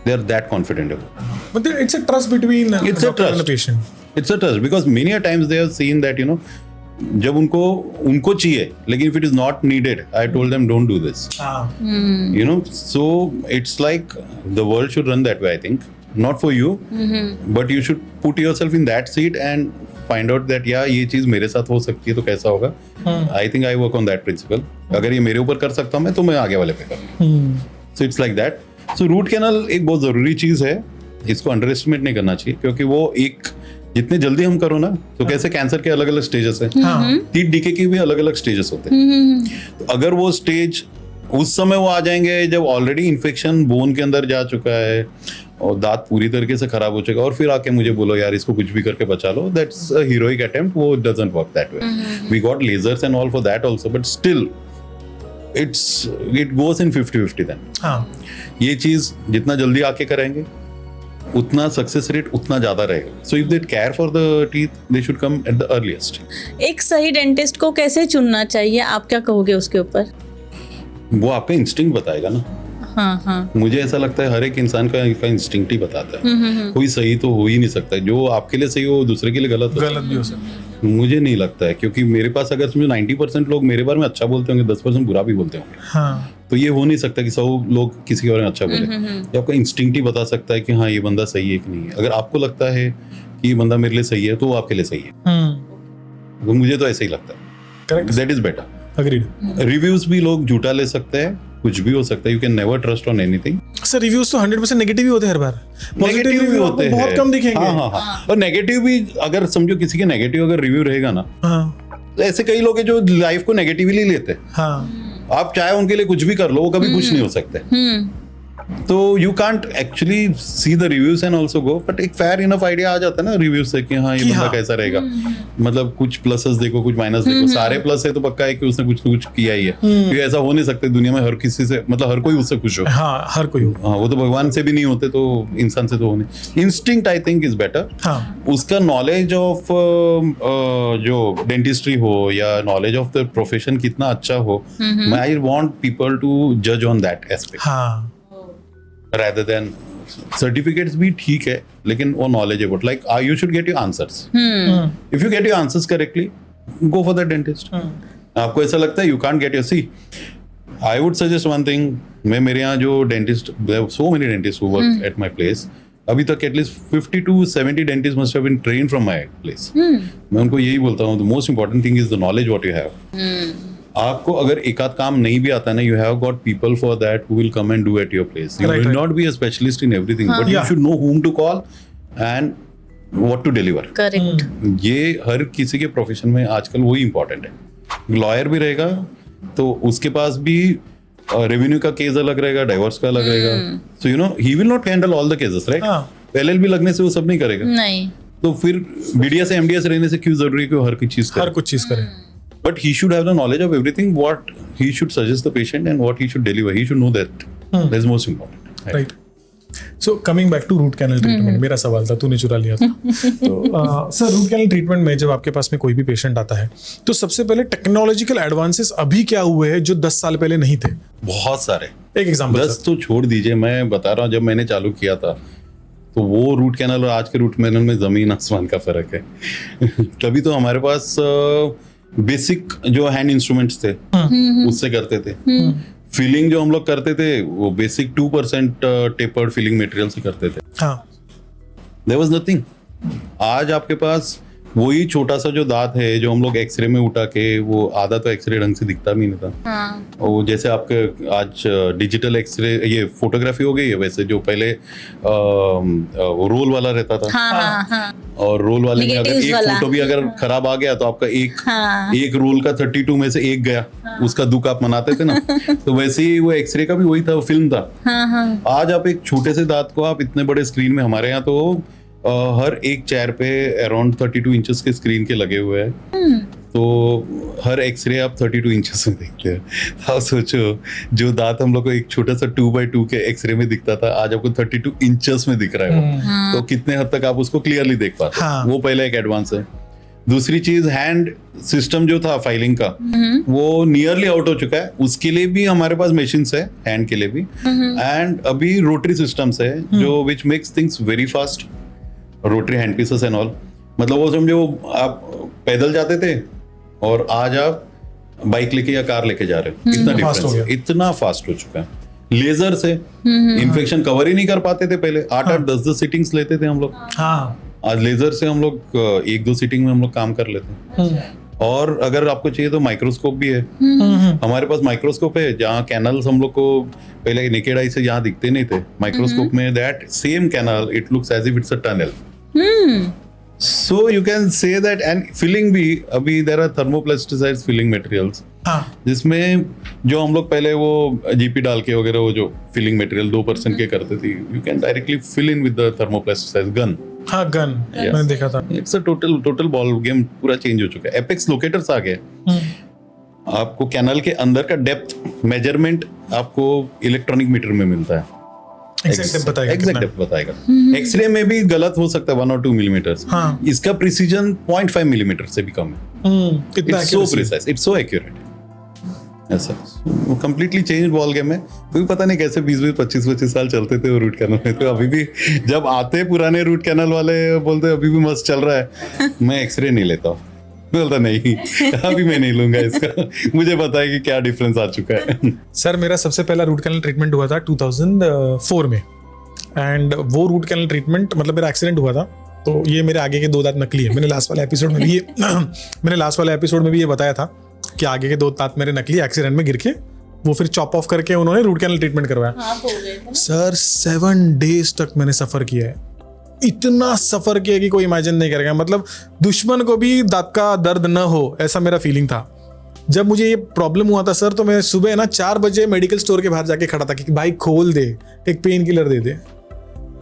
They are that confident about. But it's a trust between It's a doctor and the trust. patient. It's a trust because many a times they have seen that, you know, जब उनको चाहिए, लेकिन if it is not needed, I told them don't do this. You know, so it's like the world should run that way, I think. Not for you, but you should put yourself in that seat and find out that yeah, ये चीज मेरे साथ हो सकती है तो कैसा होगा. I think I work on that principle. अगर ये मेरे ऊपर कर सकता हूँ मैं, तो मैं आगे वाले पे करूँ. So it's like that. So root canal एक बहुत जरूरी चीज है, इसको अंडर एस्टिमेट नहीं करना चाहिए, क्योंकि वो एक जितने जल्दी हम करो ना, तो कैसे कैंसर के अलग अलग स्टेजेस हैं, टीथ डीके के भी अलग अलग स्टेजेस होते हैं. तो अगर वो स्टेज उस समय वो आ जाएंगे जब ऑलरेडी इन्फेक्शन बोन के अंदर जा चुका है और दांत पूरी तरीके से खराब हो चुका है, और फिर आके मुझे बोलो यार इसको कुछ भी करके बचा लो, दैट्स अ हीरोइक अटेम्प्ट. वो doesn't work that way. We got lasers and all for that also, but still it goes in 50-50 then. ये चीज जितना जल्दी आके करेंगे उतना सक्सेस रेट उतना ज्यादा रहेगा. So if they care for the teeth, they should come at the earliest. एक सही डेंटिस्ट को कैसे चुनना चाहिए, आप क्या कहोगे उसके ऊपर? वो आपका इंस्टिंक्ट बताएगा ना. हाँ. मुझे ऐसा लगता है हर एक इंसान का इंस्टिंक्ट ही बताता है. कोई सही तो हो ही नहीं सकता. जो आपके लिए सही हो दूसरे के लिए गलत भी हो सकता है. मुझे नहीं लगता है, क्योंकि मेरे पास अगर समझो 90% लोग मेरे बारे में अच्छा बोलते होंगे, 10% बुरा भी बोलते होंगे. तो ये हो नहीं सकता कि 100 लोग किसी के बारे में अच्छा बोले. ये आपका इंस्टिंक्ट ही बता सकता है कि हाँ ये बंदा सही है कि नहीं है. अगर आपको लगता है कि ये बंदा मेरे लिए सही है तो वो आपके लिए सही है. तो मुझे तो ऐसा ही लगता है. Correct. That is better. Agreed. Reviews भी लोग झूठा ले सकते हैं, कुछ भी हो सकता है. You can never trust on anything. Sir reviews तो 100% नेगेटिव ही होते हैं हर बार. नेगेटिव भी होते हैं, बहुत कम दिखेंगे. हाँ. और नेगेटिव भी अगर समझो किसी के नेगेटिव अगर रिव्यू रहेगा ना, तो ऐसे कई लोग हैं जो लाइफ को नेगेटिवली लेते हैं. आप चाहे उनके लिए कुछ भी कर लो, वो कभी खुश नहीं हो सकते. तो you can't actually see the reviews and also go, but एक फेयर इनफ आइडिया आ जाता है ना रिव्यूज से कि हाँ ये बंदा कैसा रहेगा. मतलब कुछ प्लसेस देखो कुछ माइनस देखो, सारे प्लस है तो पक्का है कि उसने कुछ ना कुछ किया ही है. क्योंकि ऐसा हो नहीं सकता दुनिया में हर किसी से, मतलब हर कोई उससे खुश हो. हाँ हर कोई हो. हाँ वो तो भगवान से भी नहीं होते तो इंसान से तो हो नहीं. Instinct I think is better. हाँ उसका नॉलेज ऑफ जो डेंटिस्ट्री हो या नॉलेज ऑफ द प्रोफेशन कितना अच्छा हो, आई वांट पीपल टू जज ऑन दैट एस्पेक्ट हाँ rather than certificates भी ठीक है, लेकिन वो knowledge about like you should get your answers. If you get your answers correctly, go for the dentist. आपको ऐसा लगता है you can't get your see. I would suggest one thing. मैं मेरे यहाँ जो dentist, there are so many dentists who work at my place. अभी तक at least 50 to 70 dentists must have been trained from my place. मैं उनको यही बोलता हूँ, the most important thing is the knowledge what you have. आपको अगर एक आध काम नहीं भी आता है ना, you have got people for that who will come and do at your place. You will not be a specialist in everything, but you should know whom to call and what to deliver. Correct. ये हर किसी के प्रोफेशन में आजकल वही इंपॉर्टेंट है. लॉयर भी रहेगा तो उसके पास भी रेवेन्यू का केस अलग रहेगा, डाइवोर्स का अलग रहेगा. So you know he will not handle all the cases, right. LLB लगने से वो सब नहीं करेगा. नहीं. तो फिर बीडीएस एमडीएस रहने से क्यों जरूरी है कि वो हर चीज करे? हर कुछ चीज करे. But he should have the knowledge of everything, what he should suggest the patient and what he should deliver. He should know that. That's most important. Right. So coming back to root canal treatment, मेरा सवाल था, तूने चुरा लिया था. तो सर रूट कैनल ट्रीटमेंट में जब आपके पास में कोई भी पेशेंट आता है तो सबसे पहले टेक्नोलॉजिकल एडवांसेस अभी क्या हुए हैं जो 10 साल पहले नहीं थे? बहुत सारे. एक एग्जांपल. 10 तो छोड़ दीजिए, मैं बता रहा हूँ जब मैंने चालू किया था तो वो रूट कैनल और आज के रूट कैनल में जमीन आसमान का फर्क है. तभी तो हमारे पास बेसिक जो हैंड इंस्ट्रूमेंट्स थे उससे करते थे. फिलिंग जो हम लोग करते थे वो बेसिक 2% टेपर्ड फिलिंग मटेरियल से करते थे. हाँ. There was nothing. आज आपके पास वही छोटा सा जो दांत है जो हम लोग एक्सरे में उठा के, वो आधा तो एक्सरे ढंग से दिखता भी नहीं था. हाँ. वो जैसे आपके आज डिजिटल एक्सरे ये फोटोग्राफी हो गई है, वैसे जो पहले वो रोल वाला रहता था. हाँ, हाँ. और रोल वाले में अगर Negatives एक वाला. फोटो भी अगर खराब आ गया तो आपका एक रोल का 32 में से एक गया, उसका दुख आप मनाते थे ना. तो वैसे ही वो एक्सरे का भी वही था, वो फिल्म था. आज आप एक छोटे से दांत को आप इतने बड़े स्क्रीन में, हमारे यहाँ तो हर एक चेयर पे अराउंड 32 इंचेस के स्क्रीन के लगे हुए हैं. तो हर एक्सरे आप 32 इंचेस में देखते हैं. आप सोचो जो दांत हम लोग को एक छोटा सा 2x2 के एक्सरे में दिखता था, आज आपको 32 इंचेस में दिख रहा है वो. तो कितने हद तक आप उसको क्लियरली देख पाते हैं. वो पहला एक एडवांस है. दूसरी चीज, हैंड सिस्टम जो था फाइलिंग का वो नियरली आउट हो चुका है. उसके लिए भी हमारे पास मशीन्स है, हैंड के लिए भी. एंड अभी रोटरी सिस्टम्स है जो which makes things very fast. Rotary hand pieces and all. मतलब वो समझो आप पैदल जाते थे और आज आप बाइक लेके या कार लेके जा रहे हो. इतना डिफरेंस है, इतना फास्ट हो चुका है. लेजर से इन्फेक्शन कवर ही नहीं कर पाते थे पहले. 8-8 10-10 सिटिंग्स लेते थे हम लोग. आज लेजर से हम लोग 1-2 सिटिंग में हम लोग काम कर लेते हैं. और अगर आपको चाहिए तो माइक्रोस्कोप भी है. हमारे पास माइक्रोस्कोप है जहाँ कैनल्स हम लोग को पहले नेकेड आई से जहाँ दिखते नहीं थे, माइक्रोस्कोप में that same canal it looks as if it's a tunnel. So you can say that. And filling भी अभी there are thermoplasticized filling materials. जिसमें जो हम लोग पहले वो जीपी डाल के वगैरह वो जो फिलिंग मटेरियल 2% के करते थे, you can directly fill in with the thermoplasticized gun. हाँ गन मैंने देखा था. It's a total ball game, पूरा चेंज हो चुका है. एपेक्स लोकेटर्स आ गए. आपको कैनल के अंदर का डेप्थ मेजरमेंट आपको इलेक्ट्रॉनिक मीटर में मिलता है. एग्जैक्ट डेप्थ बताएगा. एक्सरे में भी गलत हो सकता है 1 or 2 मिलीमीटर. इसका प्रिसीजन 0.5 मिलीमीटर से भी कम है. It's so precise, it's so accurate. ऐसा कंप्लीटली चेंज बॉल गेम है. कोई पता नहीं कैसे 20-25 साल चलते थे वो रूट कैनल में. तो अभी भी जब आते पुराने रूट कैनल वाले बोलते अभी भी मस्त चल रहा है, मैं एक्सरे नहीं लेता हूँ. बोलता नहीं अभी मैं नहीं लूंगा इसका, मुझे पता है कि क्या डिफरेंस आ चुका है. सर मेरा सबसे पहला रूट कैनल ट्रीटमेंट हुआ था 2004 में. एंड वो रूट कैनल ट्रीटमेंट मतलब मेरा एक्सीडेंट हुआ था. तो ये मेरे आगे के 2 दांत नकली है. मैंने लास्ट वाले एपिसोड में भी ये बताया था कि आगे के 2 दांत मेरे नकली एक्सीडेंट में गिर के वो फिर चॉप ऑफ करके उन्होंने रूट कैनल ट्रीटमेंट करवाया. सर 7 डेज तक मैंने सफर किया है. इतना सफर किया कि कोई इमेजिन नहीं करेगा. मतलब दुश्मन को भी दांत का दर्द न हो ऐसा मेरा फीलिंग था. जब मुझे ये प्रॉब्लम हुआ था सर, तो मैं सुबह ना 4 बजे मेडिकल स्टोर के बाहर जाके खड़ा था कि भाई खोल दे, एक पेन किलर दे दे।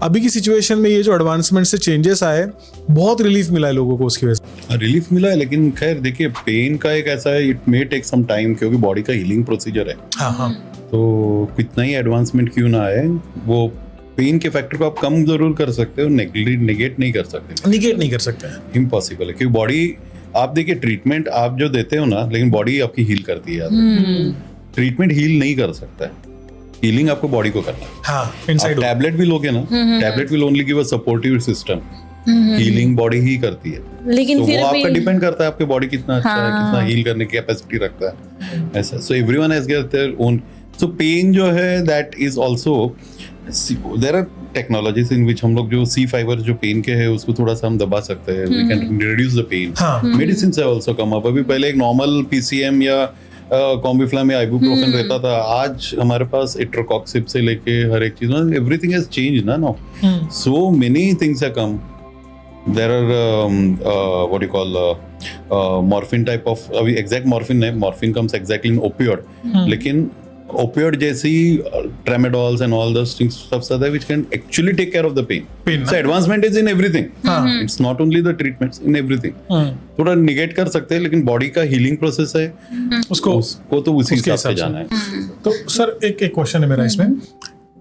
अभी की सिचुएशन में ये जो एडवांसमेंट से चेंजेस आए, बहुत रिलीफ मिला है लोगों को उसकी वजह से। रिलीफ मिला है, लेकिन खैर देखिए पेन का एक ऐसा है, it may take some time, क्योंकि बॉडी का हीलिंग प्रोसीजर है। हाँ। तो कितना ही एडवांसमेंट क्यों ना आए, वो पेन के फैक्टर को आप कम जरूर कर सकते हो, नेगेट नहीं कर सकते। निगेट नहीं कर सकते हैं। इम्पॉसिबल है, क्योंकि बॉडी, आप देखिए ट्रीटमेंट आप जो देते हो ना, लेकिन बॉडी आपकी हील करती है। ट्रीटमेंट हील नहीं कर सकता है, हीलिंग आपको बॉडी को करना है। हाँ, इनसाइड टैबलेट भी लोगे ना, tablet will only give a supportive system, healing body ही करती है। लेकिन तो फिर वो भी आपका डिपेंड करता है आपके बॉडी कितना अच्छा है, कितना हील करने की कैपेसिटी रखता है, ऐसा। So everyone has their own. So pain जो है that is also, there are technologies in which हम लोग जो सी फाइबर जो पेन के है उसको थोड़ा सा हम दबा सकते हैं, we can reduce the pain. Medicine से आल्सो कम अप। अभी पहले एक नॉर्मल पीसीएम या कॉम्बिफ्लाम या आइबुप्रोफेन रहता था, आज हमारे पास इट्रोकॉक्सिब से लेके हर एक चीज, एवरीथिंग हैज चेंज्ड ना now, so many things have come. There are what you call morphine type of, अभी एग्जैक्ट मॉर्फिन है, morphine comes exactly in opioid, लेकिन ओपियोइड जैसी tramadols and all those things stuffs are there which can actually take care of the pain. So advancement is in everything. It's not only the treatments, in everything. थोड़ा निगेट कर सकते हैं, लेकिन बॉडी का हीलिंग प्रोसेस है, उसको तो उसी हिसाब से जाना है। तो सर एक क्वेश्चन है मेरा इसमें।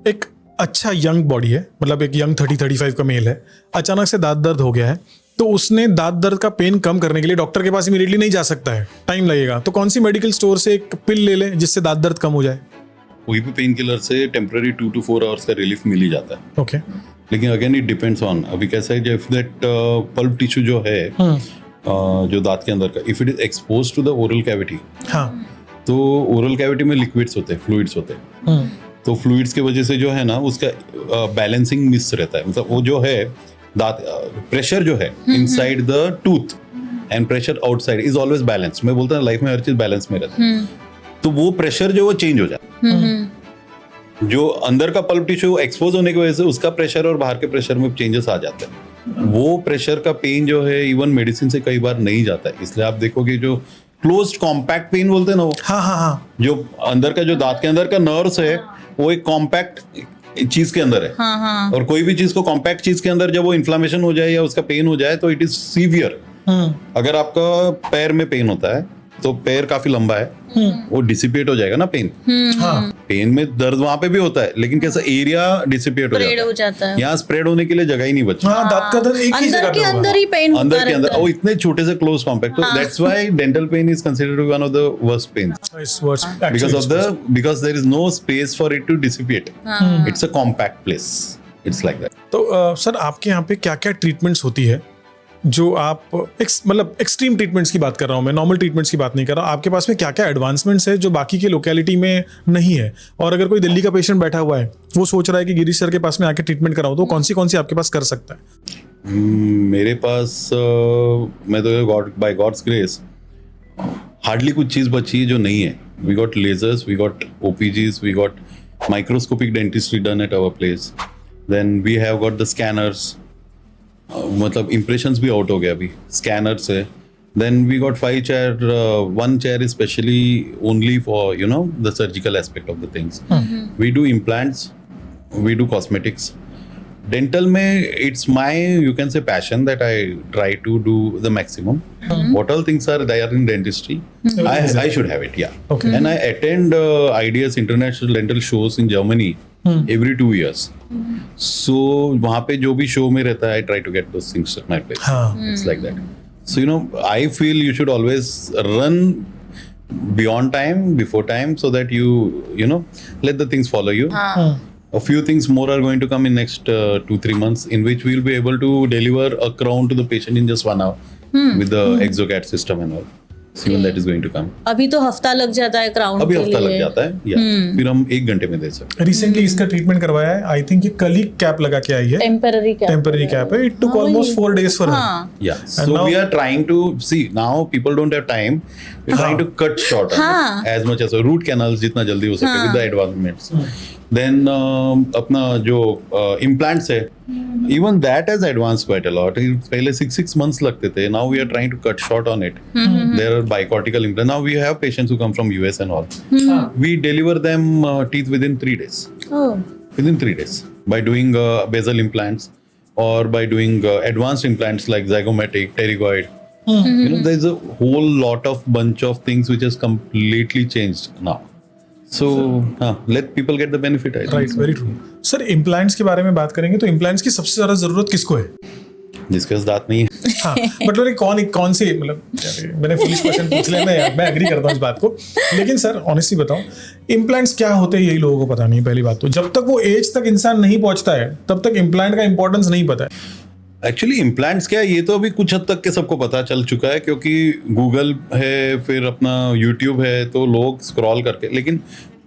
एक अच्छा यंग बॉडी है, मतलब एक यंग 30-35 का मेल है, अचानक से दांत दर्द हो गया है, तो उसने दांत दर्द का पेन कम करने के लिए डॉक्टर के पास इमीडिएटली नहीं जा सकता है, टाइम लगेगा, तो कौन सी मेडिकल स्टोर से एक पिल ले ले जिससे दांत दर्द कम हो जाए? कोई भी पेन किलर से टेम्पररी 2 to 4 आवर्स का रिलीफ मिल ही जाता है। ओके। लेकिन अगेन इट डिपेंड्स ऑन, अभी कैसा है, जब दैट पल्प टिश्यू जो है जो दांत के अंदर का, if it is expose to the oral cavity, हाँ, तो ओरल कैविटी में लिक्विड्स होते हैं, फ्लूइड्स होते हैं, तो फ्लूइड्स की वजह से जो है ना उसका बैलेंसिंग मिस रहता है। मतलब वो जो है दांत, प्रेशर जो है inside the tooth and pressure outside is always balance. मैं बोलता हूँ लाइफ में हर चीज बैलेंस में रहता है, तो वो प्रेशर जो वो चेंज हो जाता है। जो अंदर का पल्प टिश्यू एक्सपोज होने की वजह से उसका प्रेशर और बाहर के प्रेशर में चेंजेस आ जाते हैं। वो प्रेशर का पेन जो है इवन मेडिसिन से कई बार नहीं जाता है, इसलिए आप देखोगे जो क्लोज्ड कॉम्पैक्ट पेन बोलते हैं ना, वो जो अंदर का जो दांत के अंदर का नर्व्स है वो एक कॉम्पैक्ट चीज के अंदर है। और कोई भी चीज को कॉम्पैक्ट चीज के अंदर जब वो इन्फ्लामेशन हो जाए या उसका पेन हो जाए तो इट इज सीवियर। अगर आपका पैर में पेन होता है तो पैर काफी लंबा है, वो डिसिपेट हो जाएगा ना पेन। पेन में दर्द वहां पे भी होता है, लेकिन कैसा एरिया डिसिपेट हो जाता है। यहाँ स्प्रेड होने के लिए जगह ही नहीं बची। दांत का दर्द एक ही जगह पे अंदर ही पेन अंदर के अंदर, वो इतने छोटे से क्लोज कॉम्पैक्ट, तो that's why dental pain is considered one of the worst pains, because there is no space for it to dissipate. It's a compact place. It's like that. तो सर आपके यहाँ पे क्या क्या ट्रीटमेंट्स होती है जो आप मतलब एक्सट्रीम ट्रीटमेंट्स की बात कर रहा हूँ मैं, नॉर्मल ट्रीटमेंट्स की बात नहीं कर रहा। आपके पास में क्या क्या एडवांसमेंट्स है जो बाकी के लोकेलिटी में नहीं है? और अगर कोई दिल्ली का पेशेंट बैठा हुआ है, वो सोच रहा है कि गिरीश सर के पास में आके ट्रीटमेंट कराऊं, तो कौन सी आपके पास कर सकता है? मेरे पास मैं तो बाय गॉड्स ग्रेस हार्डली कुछ चीज बची है जो नहीं है। We got lasers, we got OPGs, we got microscopic dentistry done at our place, then we have got the scanners, मतलब इम्प्रेशंस भी आउट हो गया अभी, स्कैनर से। Then we got 5 chair, 1 chair specially only for you know the surgical aspect of the things. We do implants, we do cosmetics. Dental में it's my you can say passion that I try to do the maximum. What all things are there in dentistry, I should have it, yeah. Okay. And I attend IDS international dental shows in Germany every 2 years. So वहाँ पे जो भी show में रहता है I try to get those things at my place. It's like that. So you know I feel you should always run beyond time, before time, so that you know let the things follow you. A few things more are going to come in next 2-3 months, in which we will be able to deliver a crown to the patient in just 1 hour with the Exocat system and all. So even that is going to come. अभी तो हफ्ता लग जाता है क्राउन के लिए। अभी हफ्ता लग जाता है, या फिर हम 1 घंटे में दे सकते हैं। रिसेंटली इसका ट्रीटमेंट करवाया है, आई थिंक ये कल ही कैप लगा के आई है, टेम्पररी कैप है। It took almost 4 days for her. Yeah, so we are trying to see now people don't have time. We're trying to cut short on it as much as root canals जितना जल्दी हो सके with the advancements. देन अपना जो इम्प्लांट्स है, even that has advance quite a lot. पहले 6 months लगते थे. Now we are trying to cut short on it. There are bicortical implant. Now we have patients who come from US and all. We deliver them teeth within 3 days. Within 3 days by doing basal implants or by doing advanced implants like zygomatic, pterygoid. You know, there's a whole lot of bunch of things which has completely changed now. So let people get the benefit. I think. Right, very true. Sir implants के बारे में बात करेंगे तो इम्प्लांट्स की सबसे ज्यादा जरूरत किसको है? जिसके पास दांत नहीं है. हाँ, बट कौन सी, मतलब मैंने फुलिश क्वेश्चन पूछ लिया. मैं एग्री करता हूँ इस बात को, लेकिन सर ऑनेस्टली बताओ, इम्प्लांट्स क्या होते हैं यही लोगों को पता नहीं. पहली बात तो जब तक वो एज तक इंसान नहीं पहुंचता है तब तक इम्प्लांट का इंपॉर्टेंस नहीं पता है. एक्चुअली इम्प्लांट्स क्या है ये तो अभी कुछ हद तक के सबको पता चल चुका है, क्योंकि गूगल है, फिर अपना यूट्यूब है, तो लोग स्क्रॉल करके, लेकिन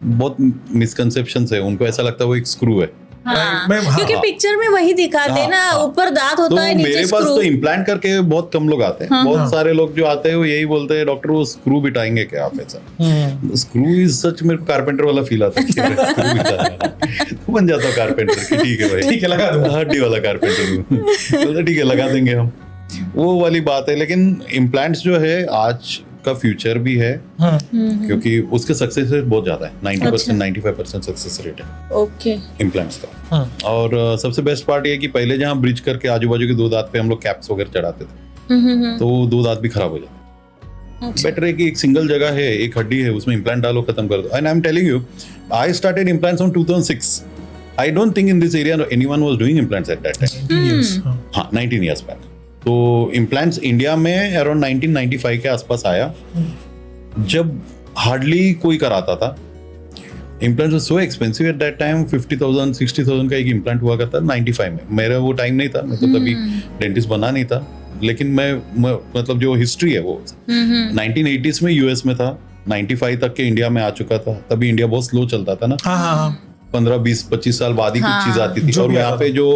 बहुत मिसकंसेप्शंस है. उनको ऐसा लगता है वो एक स्क्रू है. क्योंकि पिक्चर में वही दिखाते हैं ना, ऊपर दांत होता है, नीचे मेरे पास स्क्रू. तो इम्प्लांट करके बहुत कम लोग आते हैं. बहुत सारे लोग जो आते हैं वो यही बोलते हैं, डॉक्टर वो स्क्रू बिठाएंगे क्या आप? ऐसा स्क्रू इज सच, मेरे को कारपेंटर वाला फील आता है. स्क्रू बिठाना तो बन जाता है कारपेंटर की. ठीक है भाई, ठीक है, लगा दूंगा. हड्डी वाला कारपेंटर. ठीक है, लगा देंगे हम, वो वाली बात है. लेकिन इम्प्लांट्स जो है आज का फ्यूचर भी है, क्योंकि उसके सक्सेस रेट बहुत ज्यादा है. 90% 95% सक्सेस रेट है ओके इम्प्लांट्स का. और सबसे बेस्ट पार्ट ये कि पहले जहाँ ब्रिज करके आजू बाजू के 2 दांत पे हम लोग कैप्स वगैरह चढ़ाते थे, तो 2 दांत भी खराब हो जाते. बेटर है कि एक सिंगल जगह है, एक हड्डी है, उसमें इम्प्लांट डालो, खत्म कर दो. And I am telling you, I started implants on 2006. I don't think in this area anyone was doing implants eight that time. हाँ, 19 years बैक. तो इम्प्लांट्स इंडिया में अराउंड 1995 के आसपास आया, जब हार्डली कोई कराता था. Implants was so expensive eight that time. 50,000 60,000 का एक इम्प्लांट हुआ करता 95 में. मेरा वो टाइम नहीं था, मैं तो तभी डेंटिस्ट बना नहीं था. लेकिन मैं मतलब जो हिस्ट्री है वो 1980s में यूएस में था, 95 तक के इंडिया में आ चुका था. तभी इंडिया बहुत स्लो चलता था ना. 15 20 25 साल बाद ही कुछ चीज आती थी, और यहाँ पे जो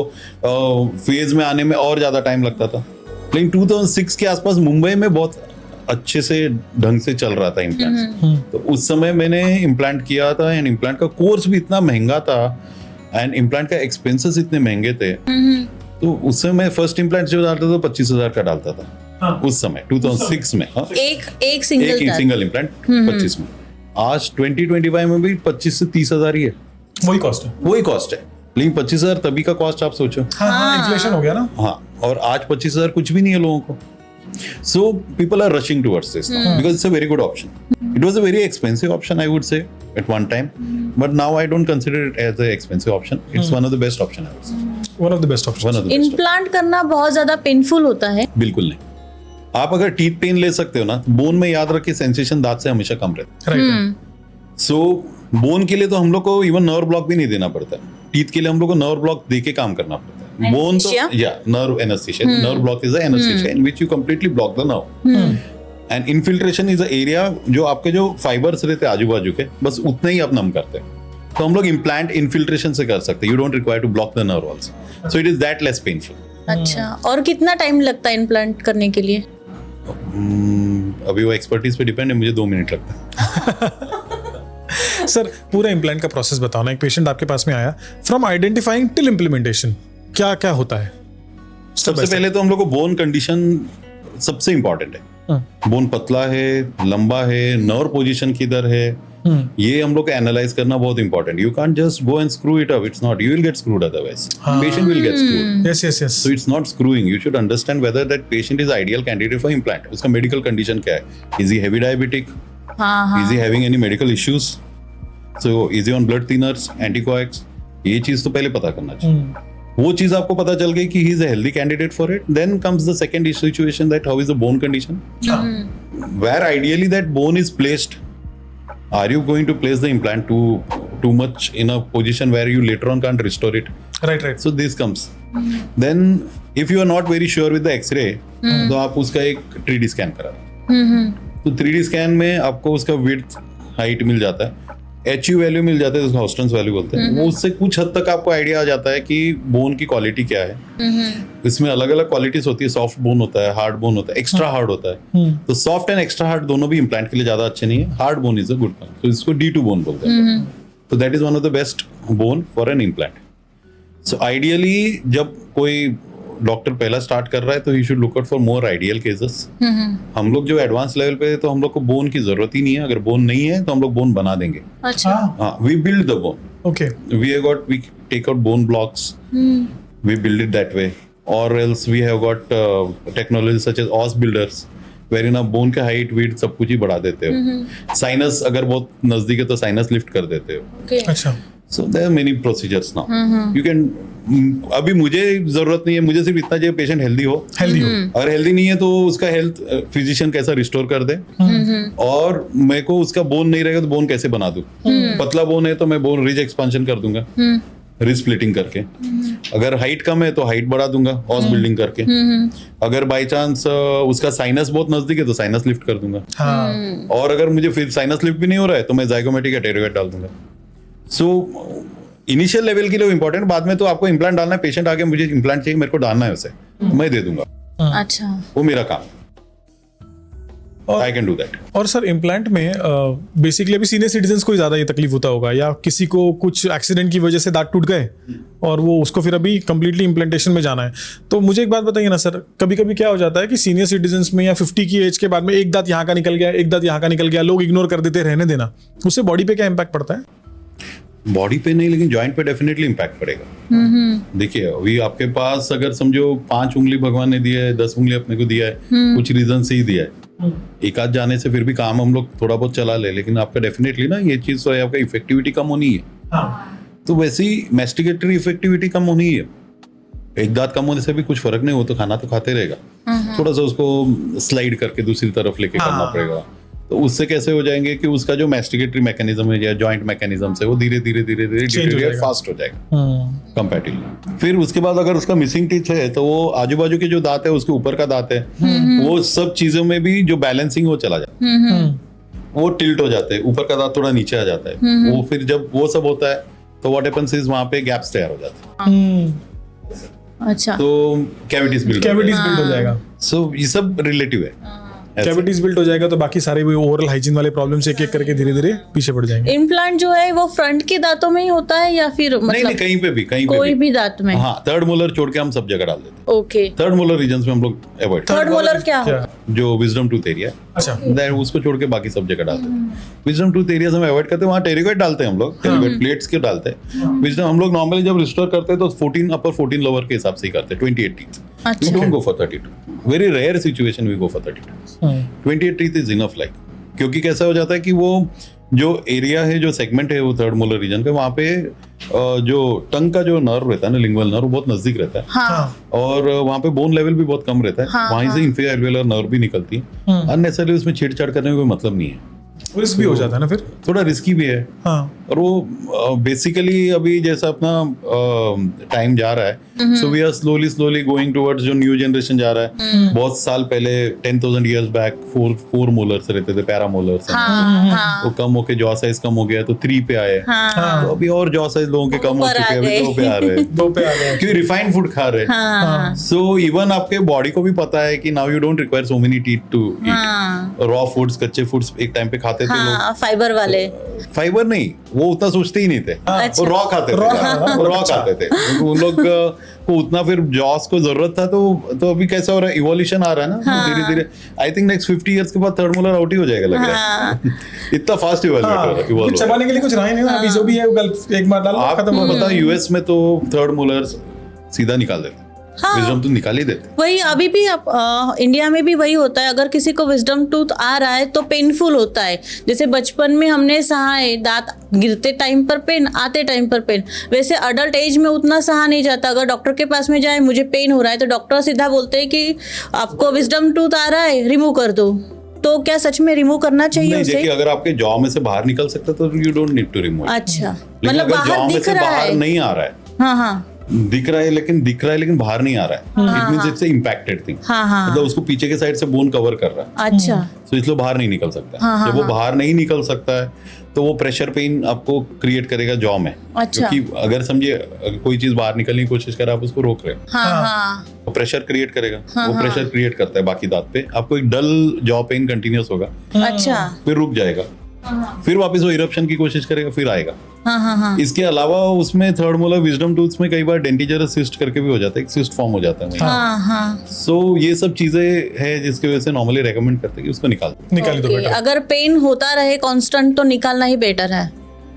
फेज में आने में और ज्यादा टाइम लगता था. लेकिन 2006 के आसपास मुंबई में बहुत अच्छे से ढंग से चल रहा था इम्प्लांट. तो उस समय मैंने इम्प्लांट किया था, एंड इम्प्लांट का कोर्स भी इतना महंगा था, एंड इम्प्लांट का एक्सपेंसेस इतने महंगे थे. तो उस समय मैं फर्स्ट इम्प्लांट जो डालता था 25,000 का डालता था. उस समय 2006 में एक सिंगल इम्प्लांट 25 में. आज 2025 में भी 25 से 30,000 ही है. वही कॉस्ट है. लेकिन 25,000 तभी का कॉस्ट आप सोचो. इन्फ्लेशन हो गया ना. हाँ, और आज 25,000 कुछ भी नहीं है लोगों को. So people are rushing towards this now because it's a very good option. It was a very expensive option, I would say, at one time, but now I don't consider it as an expensive option. It's one of the best option, I would say. One of the best options. Implant करना बहुत ज्यादा पेनफुल होता है? बिल्कुल नहीं. आप अगर टीथ पेन ले सकते हो ना, बोन में याद रखिए सेंसेशन दांत से हमेशा कम रहता है. सो बोन के लिए तो हम लोग को इवन नर्व ब्लॉक भी नहीं देना पड़ता. टीथ के लिए हम लोग को नर्व ब्लॉक दे के काम करना पड़ता है. बोन तो nerve anaesthesia. Nerve block is the anaesthesia in which you completely block the nerve. And infiltration is the area जो आपके जो फाइबर्स रहते हैं आजू बाजू के, बस उतना ही आप नम करते हैं. तो हम लोग इम्प्लांट इन्फिल्ट्रेशन से कर सकते हैं. You don't require to block the nerve also. So it is that less painful. अच्छा, और कितना टाइम लगता है इम्प्लांट करने के लिए? अभी वो एक्सपर्टीज पे डिपेंड है. मुझे 2 मिनट लगता है. सर पूरा इम्प्लांट का प्रोसेस बताओ ना. एक पेशेंट आपके पास में आया, फ्रॉम आइडेंटिफाइंग टिल इम्प्लीमेंटेशन क्या क्या होता है? सबसे पहले तो हम लोग को बोन कंडीशन सबसे इंपॉर्टेंट है. बोन पतला है, लंबा है, नर्व पोजीशन किधर है, ये हम लोग को एनालाइज करना बहुत important. You can't just go and screw it up. It's not. You will get screwed otherwise. Patient will get screwed. Yes. So it's not screwing. You should understand whether that patient is ideal candidate for implant. उसका मेडिकल कंडीशन क्या है? Is he heavy diabetic? Is he having any medical issues? So is he on blood thinners, anticoags? ये चीज तो पहले पता करना चाहिए. वो चीज आपको पता चल गई कि he is a healthy candidate for it. Then comes the second situation that how is the bone condition, where ideally that bone is placed. Are you going to place the implant too much in a position where you later on can't restore it? Right. So this comes. Then if you are not very sure with the X-ray, तो आप उसका एक 3D स्कैन करा. तो 3D स्कैन में आपको उसका विड्थ, हाइट मिल जाता है, HU वैल्यू मिल जाता है, उसका हॉस्टन्स वैल्यू बोलते हैं. वो उससे कुछ हद तक आपको आइडिया आ जाता है कि बोन की क्वालिटी क्या है. इसमें अलग अलग क्वालिटीज होती है. सॉफ्ट बोन होता है, हार्ड बोन होता है, एक्स्ट्रा हार्ड होता है. तो सॉफ्ट एंड एक्स्ट्रा हार्ड दोनों भी इम्प्लांट के लिए ज्यादा अच्छे नहीं है. Hard bone is a good one. तो इसको D2 बोन बोलते हैं. तो that is one of the best bone for an implant. So ideally जब कोई डॉक्टर पहला स्टार्ट कर रहा है तो he should look out for more ideal cases. हम लोग जो एडवांस लेवल पे है तो हम लोग को बोन की जरूरत ही नहीं है. अगर बोन नहीं है तो हम लोग बोन बना देंगे. अच्छा. हाँ, we build the bone. Okay. We take out bone blocks. We build it that way. Or else we have got technology such as os builders, wherein आप bone के height, width सब कुछ ही बढ़ा देते हो. Sinus अगर बहुत नजदीक है तो sinus lift कर देते हो. Okay. अच्छा. So there are many procedures now. You can अभी मुझे जरूरत नहीं है. मुझे सिर्फ इतना चाहिए पेशेंट हेल्दी हो. हेल्दी हो. अगर हेल्दी नहीं है तो उसका हेल्थ फिजिशियन कैसा रिस्टोर कर दे, और मेरे को उसका बोन नहीं रहेगा तो बोन कैसे बना दूं. पतला बोन है तो मैं बोन रिज एक्सपांशन कर दूंगा, रिज स्प्लिटिंग करके. अगर हाइट कम है तो हाइट बढ़ा दूंगा ऑस बिल्डिंग करके. अगर बाय चांस उसका साइनस बहुत नजदीक है तो साइनस लिफ्ट कर दूंगा. हाँ. और अगर मुझे फिर साइनस लिफ्ट भी नहीं हो रहा है तो मैं जाइगोमेटिक या टेरोइड डाल दूंगा. सो इनिशियल लेवल के लिए इंपॉर्टेंट. बाद में तो आपको इम्प्लांट डालना है. पेशेंट आके मुझे इम्प्लांट चाहिए, मेरे को डालना है उसे, मैं दे दूंगा. अच्छा. वो मेरा काम. I can do that. और सर इम्प्लांट में बेसिकली अभी सीनियर सिटीजन्स को ही ज्यादा ये तकलीफ होता होगा, या किसी को कुछ एक्सीडेंट की वजह से दांत टूट गए और वो उसको फिर अभी कंप्लीटली इम्प्लांटेशन में जाना है. तो मुझे एक बात बताइए ना सर, कभी कभी क्या हो जाता है कि सीनियर सिटीजन्स में या 50 की एज के बाद में एक दांत यहाँ का निकल गया, एक दांत यहाँ का निकल गया, लोग इग्नोर कर देते, रहने देना, उससे बॉडी पे क्या इम्पैक्ट पड़ता है? बॉडी पे नहीं, लेकिन जॉइंट पे डेफिनेटली इम्पैक्ट पड़ेगा. देखिए अभी आपके पास अगर समझो 5 उंगली भगवान ने दिया है, 10 उंगली अपने को दिया है, कुछ रीजन से ही दिया है. एक आध जाने से फिर भी काम हम लोग थोड़ा बहुत चला ले, लेकिन आपका डेफिनेटली ना ये चीज तो है, आपका इफेक्टिविटी कम होनी है. तो वैसे ही मैस्टिकेटरी इफेक्टिविटी कम होनी है. एक दांत कम होने से भी कुछ फर्क नहीं हो, तो खाना तो खाते रहेगा. थोड़ा सा उसको स्लाइड करके दूसरी तरफ लेके करना पड़ेगा. तो उससे कैसे हो जाएंगे कि उसका जो मैस्टिकेटरी मैकेनिज्म है या जॉइंट मैकेनिज्म है वो धीरे धीरे डिटेरिएट फास्ट हो जाएगा कंपैरेटिवली. फिर उसके बाद अगर उसका मिसिंग टीथ है तो वो आजू बाजू के जो दांत है, उसके ऊपर का दांत है, वो सब चीजों में भी जो बैलेंसिंग वो चला जाता है. वो टिल्ट हो जाते हैं, ऊपर का दांत थोड़ा नीचे आ जाता है. वो फिर जब वो सब होता है तो व्हाट हैपेंस इज वहां पे गैप्स तैयार हो जाते हैं. अच्छा. तो कैविटीज बिल्ड हो जाएगा. सो ये सब रिलेटिव है. कैविटीज बिल्ड हो जाएगा तो बाकी सारे वो ओरल हाइजीन वाले प्रॉब्लम्स एक एक करके धीरे धीरे पीछे पड़ जाएंगे. इम्प्लांट जो है वो फ्रंट के दांतों में ही होता है या फिर मतलब नहीं, कहीं पे भी कोई भी दांत में? हाँ, थर्ड मोलर छोड़ के हम सब जगह डाल देते हैं. ओके. थर्ड मोलर रीजन में हम लोग अवॉइड. थर्ड मोलर क्या है? जो विजडम टूथ एरिया. अच्छा. उसको छोड़ के बाकी सब जगह डालते हैं. विजडम टूथ एरिया हम अवॉइड करते हैं. वहाँ टेरिगोइड डालते हैं हम लोग, टेरिगोइड प्लेट्स के डालते हैं. विजडम हम लोग नॉर्मली जब रिस्टोर करते हैं तो 14 अपर 14 लोअर के हिसाब से ही करते हैं. 28 teeth. We don't go for 32. Very rare situation we go for 32. 28 teeth is enough like. क्योंकि कैसा हो जाता है कि वो जो एरिया है, जो सेगमेंट है वो थर्ड मोलर रीजन का, वहाँ पे जो टंग का जो नर्व रहता है ना, लिंगुअल नर्व, बहुत नजदीक रहता है. हाँ. और वहाँ पे बोन लेवल भी बहुत कम रहता है. वहीं से इंफीरियर एल्वेलर नर्व भी निकलती है. अननेसेसरी उसमें छेड़छाड़ करने का कोई मतलब नहीं है. रिस्क भी हो जाता है ना, फिर थोड़ा रिस्की भी है. हाँ. और वो बेसिकली अभी जैसा अपना टाइम जा रहा है, so we are slowly going towards जो न्यू जनरेशन जा रहा है. बहुत साल पहले 10,000 इयर्स बैक 4 मोलर्स रहते थे, पैरामोलर्स. वो कम होके जॉ साइज कम हो गया तो 3 पे आए. तो अभी और जॉ साइज लोगों के कम हो चुके हैं, अभी 2 पे आ रहे हैं. 2 पे आ गए क्योंकि रिफाइंड फूड खा रहे हैं. सो इवन आपके बॉडी को भी पता है कि now you don't require so many teeth to eat. Raw foods, कच्चे फूड्स एक टाइम पे खाते थे लोग. फाइबर वाले. फाइबर नहीं, वो उतना सोचते ही नहीं थे. वो रॉ खाते थे. उन लोग को उतना फिर जॉस को जरूरत था. तो अभी कैसा हो रहा है, इवोल्यूशन आ रहा है ना धीरे धीरे. आई थिंक नेक्स्ट 50 इयर्स के बाद थर्ड मोलर आउट ही हो जाएगा लग रहा है. इतना फास्ट इवोल्व चबाने के लिए कुछ रहा ही नहीं ना. अभी जो भी है वो एक बार डालो खत्म हो गया. यूएस में तो थर्ड मोलर सीधा निकाल देते. विजडम टूथ निकाल ही देते. वही अभी भी इंडिया में भी वही होता है. अगर किसी को विजडम टूथ आ रहा है तो पेनफुल होता है. जैसे बचपन में हमने सहा है, दांत गिरते टाइम पर पेन, आते टाइम पर पेन. वैसे अडल्ट एज में उतना सहा नहीं जाता. अगर डॉक्टर के पास में जाए, मुझे पेन हो रहा है, तो डॉक्टर सीधा बोलते हैं कि आपको विजडम टूथ आ रहा है, रिमूव कर दो. तो क्या सच में रिमूव करना चाहिए उसे? देखिए, अगर आपके जॉ में से बाहर निकल सकता तो you don't need to remove. अच्छा, मतलब बाहर दिख रहा है, नहीं आ रहा है. हाँ, दिख रहा है लेकिन बाहर नहीं आ रहा है. It means it's impacted thing. मतलब उसको पीछे के साइड से बोन कवर कर रहा है. अच्छा. तो इसलिए बाहर नहीं निकल सकता. जब वो बाहर नहीं निकल सकता है तो वो प्रेशर पेन आपको क्रिएट करेगा जॉ में. अच्छा. क्योंकि अगर समझिए कोई चीज बाहर निकलने की कोशिश कर, आप उसको रोक रहे हो, तो प्रेशर क्रिएट करेगा. वो प्रेशर क्रिएट करता है बाकी दांत पे. आपको एक डल जॉ पेन कंटिन्यूस होगा. अच्छा. फिर रुक जाएगा. फिर वापस वो इरप्शन की कोशिश करेगा, फिर आएगा। हाँ। इसके अलावा उसमें थर्ड मोलर विजडम टूथ्स में कई बार डेंटिजर सिस्ट करके भी हो जाता है, एक सिस्ट फॉर्म हो जाता है। हाँ। सो ये सब चीजें हैं जिसकी वजह से नॉर्मली रेकमेंड करते हैं कि उसको निकाली दो Okay, बेटा। अगर पेन होता रहे कांस्टेंट तो निकालना ही बेटर है।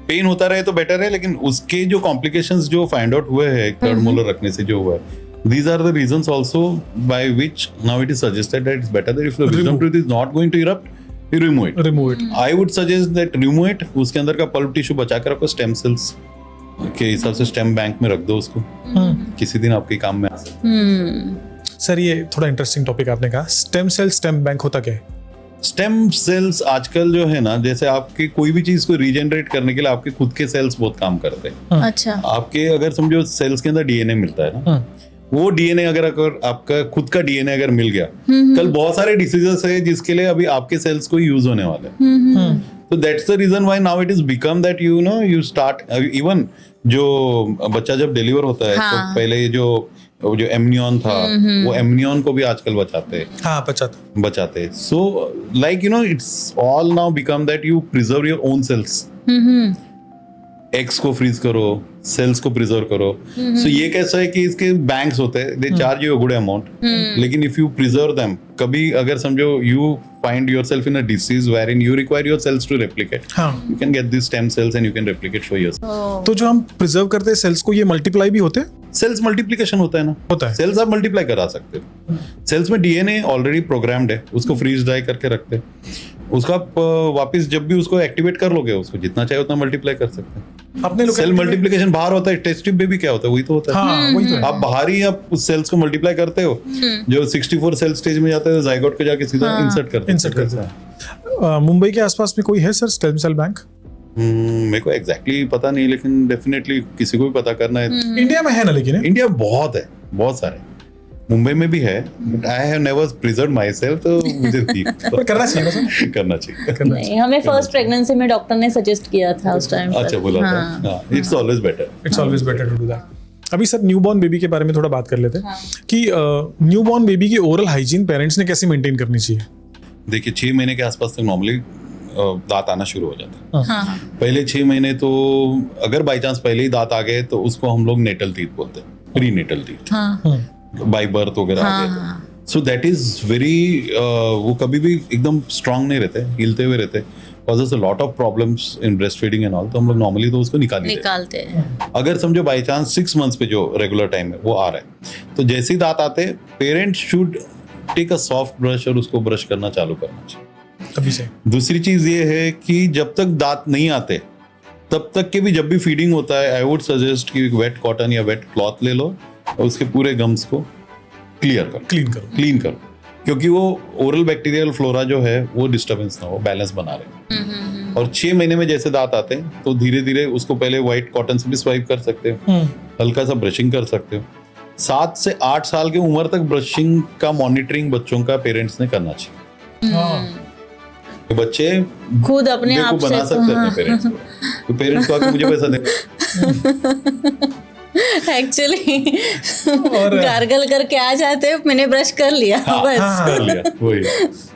पेन होता रहे तो बेटर है, लेकिन उसके जो कॉम्प्लिकेशंस जो फाइंड आउट हुए हैं थर्ड मोलर रखने से जो हुआ है, these are the reasons also by which now it is suggested that it's better that if the wisdom tooth is not going to erupt, you remove it. Remove it. I would suggest that remove it. उसके अंदर का पल्प टिश्यू बचा के रखो, स्टेम सेल्स के हिसाब से स्टेम बैंक में रख दो उसको, किसी दिन आपके काम में आ सकता है। सर ये थोड़ा इंटरेस्टिंग टॉपिक आपने कहा, स्टेम सेल स्टेम बैंक होता क्या है? स्टेम सेल्स आजकल जो है ना, जैसे आपके कोई भी चीज को रीजनरेट करने के लिए आपके खुद के सेल्स बहुत काम करते हैं। अच्छा। आपके अगर समझो सेल्स के अंदर डीएनए मिलता है ना, वो डीएनए अगर आपका खुद का डीएनए अगर मिल गया, कल बहुत सारे डिसीजेस है जिसके लिए अभी आपके सेल्स को यूज होने वाले हैं। तो that's the reason why now it is become that you start even जो बच्चा जब डिलीवर होता है तो पहले जो एमनियन था वो एमनियन को भी आजकल बचाते हैं। हाँ बचाते। So like it's all now become that you preserve your own cells. Eggs को फ्रीज करो, सेल्स को प्रिजर्व करो। सो ये कैसा है कि इसके बैंक्स होते हैं, they charge you a good amount, लेकिन इफ यू प्रिजर्व देम, कभी अगर समझो you find yourself in a disease wherein you require your cells to replicate, you can get these stem cells and you can replicate for yourself. तो जो हम प्रिजर्व करते हैं सेल्स को, ये मल्टीप्लाई भी होते हैं? सेल्स मल्टीप्लिकेशन होता है ना, होता है। सेल्स आप मल्टीप्लाई करा सकते हो। सेल्स में डीएनए ऑलरेडी प्रोग्राम्ड है, उसको फ्रीज ड्राई करके रखते हैं, उसका वापस जब भी उसको एक्टिवेट कर लोगे, उसको जितना चाहिए उतना मल्टीप्लाई कर सकते हैं। अपने लोग सेल मल्टीप्लिकेशन बाहर होता है, टेस्ट ट्यूब में भी क्या होता है, वही तो होता है। हाँ, वही तो है। आप बाहर ही आप उस सेल्स को मल्टीप्लाई करते हो, जो 64 सेल स्टेज में जाते हैं, जाइगोट को जाके सीधा इंसर्ट करते हैं। मुंबई के आसपास में कोई है सर स्टेम सेल बैंक? मेरे को एग्जैक्टली पता नहीं, लेकिन डेफिनेटली किसी को भी पता करना है। इंडिया में है ना, लेकिन इंडिया बहुत है, बहुत सारे, मुंबई में भी है, but I have never preserve my self, तो मुझे करना चाहिए ना? करना चाहिए। नहीं, हमें फर्स्ट प्रेगनेंसी में डॉक्टर ने सजेस्ट किया था उस टाइम पर। अच्छा बोला था, it's always better, it's always better to do that. अभी सर न्यूबॉर्न बेबी के बारे में थोड़ा बात कर लेते हैं कि न्यूबॉर्न बेबी की ओरल हाइजीन पेरेंट्स ने कैसे मेंटेन करनी चाहिए? देखिए 6 महीने के आसपास तक नॉर्मली दांत आना शुरू हो जाता है। पहले 6 महीने तो अगर बाई चांस पहले ही दांत आ गए तो उसको हम लोग नेटल टीथ बोलते हैं, pre natal teeth, by birth वगैरह आ गए। सो दैट इज वेरी, वो कभी भी एकदम स्ट्रांग नहीं रहते, हिलते हुए रहते, causes a lot of problems in breastfeeding and all, तो हम लोग नॉर्मली तो उसको निकालते हैं। अगर समझो बाई चांस 6 मंथ्स पे जो रेगुलर टाइम है वो आ रहा है, तो जैसे ही दांत आते हैं parents should take a soft brush और उसको ब्रश करना चालू करना चाहिए तभी से। दूसरी चीज ये है कि जब तक दांत नहीं आते तब तक के भी जब भी फीडिंग होता है, आई वुड सजेस्ट कि वेट कॉटन या वेट क्लॉथ ले लो और उसके पूरे गम्स को क्लीन करो, क्योंकि वो ओरल बैक्टीरियल फ्लोरा जो है वो डिस्टर्बेंस ना हो, बैलेंस बना रहे। और 6 महीने में जैसे दांत आते हैं तो धीरे धीरे उसको पहले व्हाइट कॉटन से भी स्वाइप कर सकते हो, हल्का सा ब्रशिंग कर सकते हो। 7 से 8 साल की उम्र तक ब्रशिंग का मॉनिटरिंग बच्चों का पेरेंट्स ने करना चाहिए। तो बच्चे खुद अपने आप से बना सकते हैं पेरेंट्स को, तो पेरेंट्स को आके मुझे पैसा देंगे एक्चुअली गार्गल करके आ जाते हैं, मैंने ब्रश कर लिया बस। कर लिया वही,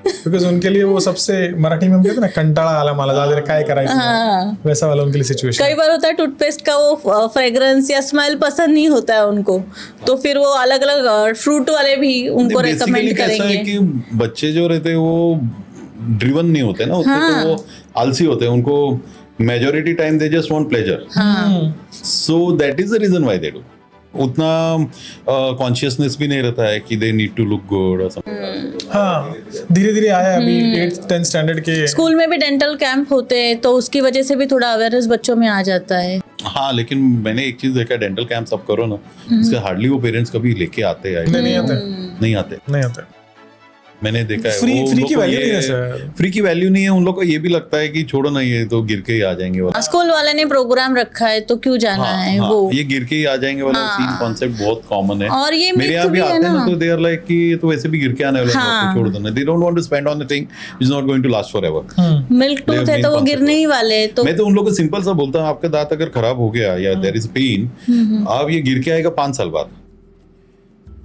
बिकॉज उनके लिए वो सबसे, मराठी में हम कहते हैं ना, कंटाळा आला मला दादर काय करायचं, वैसा वाला उनके लिए सिचुएशन। कई बार होता है टूथपेस्ट का वो फ्रेग्रेंस या स्मेल पसंद नहीं होता है उनको, तो फिर वो अलग अलग फ्रूट वाले भी उनको रेकमेंड करेंगे। है कि बच्चे जो रहते हैं वो ड्रिवन नहीं होते ना, तो वो आलसी होते हैं, उनको majority time they just want pleasure, so that is the reason why they do. उतना कॉन्शियसनेस भी नहीं रहता है कि they need to look good और समथिंग। हाँ, धीरे धीरे आया है अभी 8th-10th स्टैंडर्ड के स्कूल में भी डेंटल कैंप होते हैं, तो उसकी वजह से भी थोड़ा अवेयरनेस बच्चों में आ जाता है। हाँ, लेकिन मैंने एक चीज देखा, डेंटल कैंप सब करो ना, इससे हार्डली वो पेरेंट्स कभी लेके आते हैं। नहीं आते मैंने देखा है। फ्री की वैल्यू नहीं है सर, फ्री की वैल्यू नहीं है, उन लोग को ये भी लगता है कि छोड़ो ना, ये तो गिर के ही आ जाएंगे वाला। स्कूल वाले ने प्रोग्राम रखा है तो क्यों जाना है, वो ये गिर के ही आ जाएंगे वाला सीन कॉन्सेप्ट बहुत कॉमन है। और ये मेरे यहाँ भी आते हैं ना, तो दे आर लाइक कि ये तो वैसे भी गिर के आने वाला है, छोड़ दो ना। They don't want to spend on the thing which is not going to last forever. Milk tooth है तो वो गिरने ही वाले। तो मैं तो उन लोगों को सिंपल सा बोलता हूँ, आपका दांत अगर खराब हो गया या देयर इज पेन, आप ये गिर के आएगा 5 साल बाद,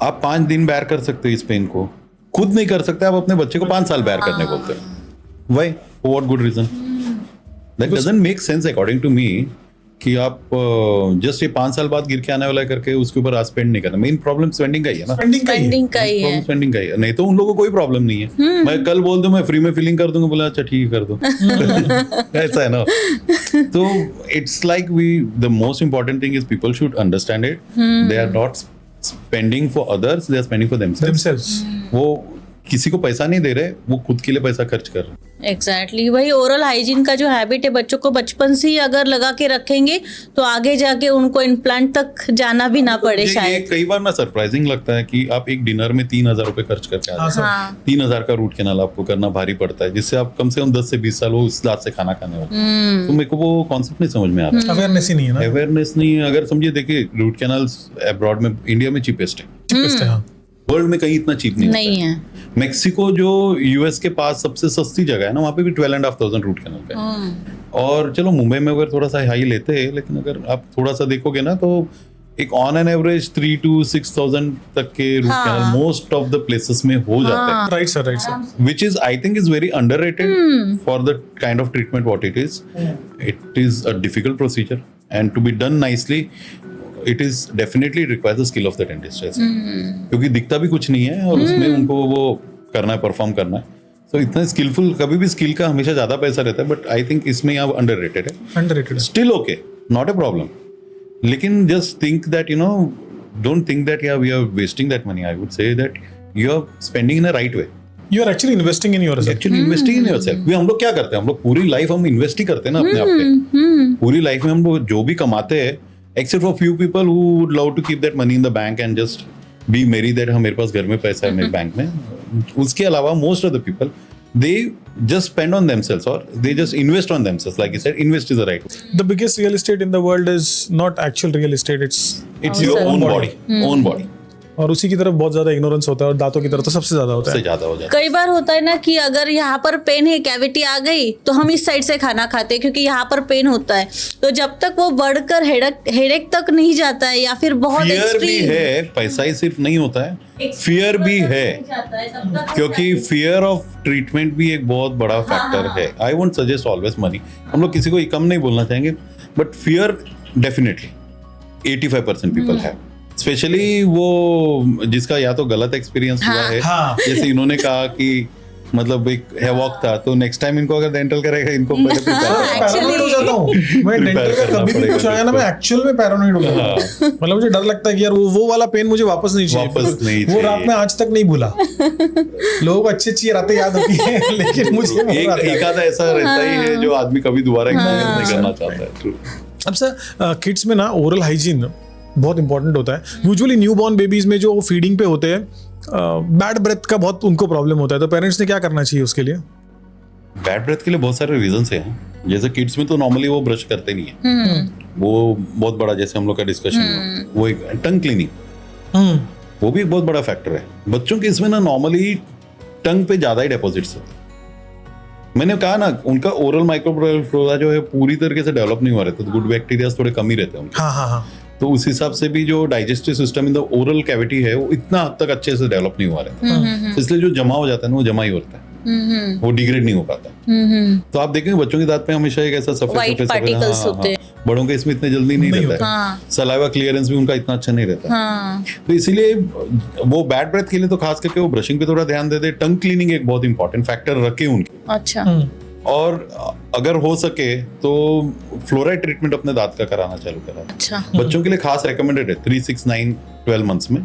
आप 5 दिन बेयर कर सकते हो इस पेन को, खुद नहीं कर सकते, आप अपने बच्चे को 5 साल बेयर करने बोलते हैं। Why? What good reason? That doesn't make sense according to me कि आप जस्ट ये 5 साल बाद गिर के आने वाला है करके उसके ऊपर आप स्पेंड नहीं करना. मेन प्रॉब्लम स्पेंडिंग का ही है ना. स्पेंडिंग का ही है. स्पेंडिंग का ही है. नहीं तो उन लोगों को कोई प्रॉब्लम नहीं है. मैं कल बोल दूं मैं फ्री में फिलिंग कर दूंगा, बोला अच्छा ठीक है कर दो. ऐसा है ना. तो it's like the most important thing is people should understand it. They are not spending for others, they are spending for themselves. वो किसी को पैसा नहीं दे रहे, वो खुद के लिए पैसा खर्च कर रहे. एग्जैक्टली वही ओरल हाइजीन का जो हैबिट है बच्चों को बचपन से ही अगर लगा के रखेंगे तो आगे जाके उनको इम्प्लांट तक जाना भी ना पड़े. ये शायद कई बार ना सरप्राइजिंग लगता है कि आप एक डिनर में 3,000 रुपए खर्च करके आ जाते हैं. 3,000 का रूट कैनाल आपको करना भारी पड़ता है, जिससे आप कम से कम 10 से 20 साल वो उस दांत से खाना खाने वाले. तो मेरे को वो कॉन्सेप्ट नहीं समझ में आ रहा. अवेयरनेस ही नहीं है ना. अवेयरनेस नहीं है. अगर समझिए देखिए रूट कैनाल अब्रॉड में इंडिया में चीपेस्ट है. हाँ. वर्ल्ड में कहीं इतना चीप नहीं है. मेक्सिको जो यूएस के पास सबसे सस्ती जगह है ना, वहाँ पे भी 12,500 रूट कैनाल का है. और चलो मुंबई में अगर थोड़ा सा हाई लेते हैं, लेकिन अगर आप थोड़ा सा देखोगे ना तो एक ऑन एन एवरेज 3 to 6,000 तक के root canal most of the places में हो जाते हैं. Right sir. Which is I think is very underrated for the kind of treatment what it is. It is a difficult procedure and to be done nicely. It is definitely requires the skill of the dentist. क्योंकि दिखता भी कुछ नहीं है और उसमें उनको वो करना है, परफॉर्म करना है. तो इतना स्किलफुल, कभी भी स्किल का हमेशा ज्यादा पैसा रहता है, बट आई थिंक इसमें यहाँ अंडररेटेड है. Underrated. Still okay, not a problem. लेकिन just think that don't think that we are wasting that money. I would say that you are spending in a right way. You are actually investing in yourself. Actually investing in yourself. हम लोग क्या करते हैं, हम लोग पूरी लाइफ हम इन्वेस्ट ही करते हैं ना अपने आप पे. पूरी लाइफ में हम लोग जो भी कमाते हैं, except for few people who would love to keep that money in the bank and just be merry that मेरे पास घर में पैसा है मेरे बैंक में. उसके अलावा most of the people they just spend on themselves or they just invest on themselves. Like you said, invest is the right word. The biggest real estate in the world is not actual real estate. It's your own body. Own body. और उसी की तरफ बहुत ज्यादा इग्नोरेंस होता है और दांतों की तरफ तो सबसे ज्यादा होता है. सबसे ज्यादा हो जाता है. कई बार होता है ना कि अगर यहाँ पर पेन है, कैविटी आ गई तो हम इस साइड से खाना खाते हैं क्योंकि यहाँ पर पेन होता है. तो जब तक वो बढ़कर हेडेक तक नहीं जाता है या फिर बहुत फियर भी है, पैसा ही सिर्फ नहीं होता है, फियर भी है. क्योंकि फियर ऑफ ट्रीटमेंट भी एक बहुत बड़ा फैक्टर है. I won't suggest always money. हम लोग किसी को कम नहीं बोलना चाहेंगे, बट फियर डेफिनेटली 85% पीपल है. स्पेशली वो जिसका या तो गलत एक्सपीरियंस हुआ है, जैसे इन्होंने कहा कि मतलब एक हैवॉक था, तो नेक्स्ट टाइम इनको अगर डेंटल करेगा इनको पहले पैरानॉइड हो जाता हूँ मैं. डेंटल का कभी भी कुछ आया ना, मैं एक्चुअल में पैरानॉइड हो जाता हूँ. मतलब मुझे डर लगता है कि यार वो वाला पेन मुझे वापस नहीं चाहिए. वो रात में आज तक नहीं भूला. लोगों को अच्छी रातें याद होती है, लेकिन मुझे एक आधा ऐसा रहता ही है जो आदमी कभी दोबारा एक्सपीरियंस नहीं करना चाहता है. अब सर किड्स में ना ओरल हाइजीन बहुत इंपॉर्टेंट होता है. यूजुअली न्यू बॉर्न बेबीज में जो फीडिंग पे होते हैं, बैड ब्रेथ का बहुत उनको प्रॉब्लम होता है. तो पेरेंट्स ने क्या करना चाहिए उसके लिए? बैड ब्रेथ के लिए बहुत सारे रीजंस हैं. जैसे किड्स में तो नॉर्मली वो ब्रश करते नहीं है. वो बहुत बड़ा, जैसे हम लोग का डिस्कशन, वो एक टंग क्लीनिंग, वो भी एक बहुत बड़ा फैक्टर है. बच्चों के इसमें ना नॉर्मली टंग पे ज्यादा ही डिपॉजिट्स होते हैं. मैंने कहा ना, उनका ओरल माइक्रोफ्लोरा जो है पूरी तरीके से डेवलप नहीं हुआ रहता, तो गुड बैक्टीरिया थोड़े कम ही रहते हैं उनके. तो उस हिसाब से भी जो digestive system in the oral cavity है वो इतना हद तक अच्छे से डेवलप नहीं हुआ रहता. इसलिए जो जमा हो जाता है ना, वो जमा ही होता है. वो डिग्रेड नहीं हो पाता. तो आप देखेंगे बच्चों के दांत पे हमेशा एक ऐसा सफेद पार्टिकल्स होते हैं. बड़ों के इसमें इतने जल्दी नहीं रहता है. सलाइवा क्लियरेंस भी उनका इतना अच्छा नहीं रहता. तो इसीलिए वो बैड ब्रेथ के लिए तो खास करके वो ब्रशिंग पे थोड़ा ध्यान दे दे. टंग क्लीनिंग एक बहुत इंपॉर्टेंट फैक्टर रखे उनके. अच्छा. और अगर हो सके तो फ्लोराइड ट्रीटमेंट अपने दांत का कराना चालू करा. अच्छा. बच्चों के लिए खास रेकमेंडेड है 3, 6, 9, 12 मंथ्स में.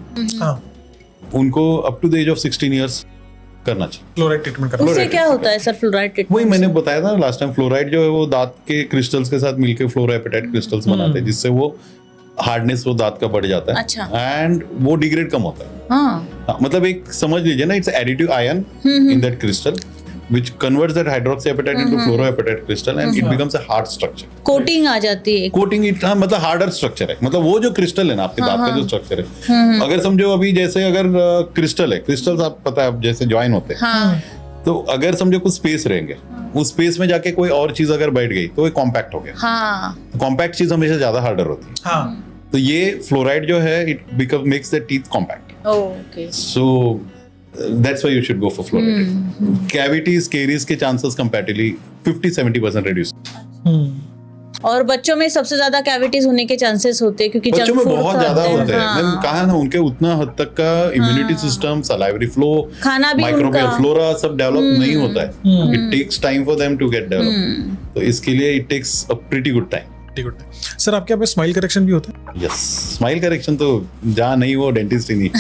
उनको up to the age of 16 years करना चाहिए फ्लोराइड ट्रीटमेंट करना. उससे क्या होता है सर फ्लोराइड ट्रीटमेंट? वही मैंने बताया था लास्ट टाइम. फ्लोराइड जो है वो दांत के क्रिस्टल्स के साथ मिलकर फ्लोराइपेटाइट क्रिस्टल्स बनाते हैं, जिससे वो हार्डनेस वो दांत का बढ़ जाता है. अच्छा. एंड वो डिग्रेड कम होता है. मतलब एक समझ लीजिए ना, it's additive ion in that crystal which converts that hydroxyapatite into fluoroapatite crystal and it becomes a hard structure. Coating आ जाती है. कोटिंग मतलब हार्डर स्ट्रक्चर है. मतलब वो जो क्रिस्टल है ना आपके दांत का जो स्ट्रक्चर है, अगर समझो अभी जैसे अगर क्रिस्टल है, क्रिस्टल्स आप पता है जैसे ज्वाइन होते हैं, तो अगर समझो कुछ स्पेस रहेंगे, उस स्पेस में जाके कोई और चीज अगर बैठ गई तो वो कॉम्पैक्ट हो गया. कॉम्पैक्ट चीज हमेशा ज्यादा हार्डर होती है. तो ये फ्लोराइड जो है it makes the teeth compact. Okay. So that's why you should go for fluoride. Cavities, caries के chances comparatively 50-70% reduce. और बच्चों में सबसे ज्यादा कैविटीज होने के चांसेस होते हैं क्योंकि बच्चों जंक में फूड बहुत ज्यादा होते हैं। हाँ। मैंने कहा ना, उनके उतना हद तक का इम्यूनिटी सिस्टम, सलाइवरी फ्लो, खाना भी माइक्रोबियल उनका- फ्लोरा सब डेवलप नहीं होता है। It takes time for them to get develop, तो इसके लिए it takes a pretty good time. Sir आपके यहाँ पे स्माइल करेक्शन भी होता है? यस, स्माइल करेक्शन तो जहाँ नहीं वो डेंटिस्ट ही नहीं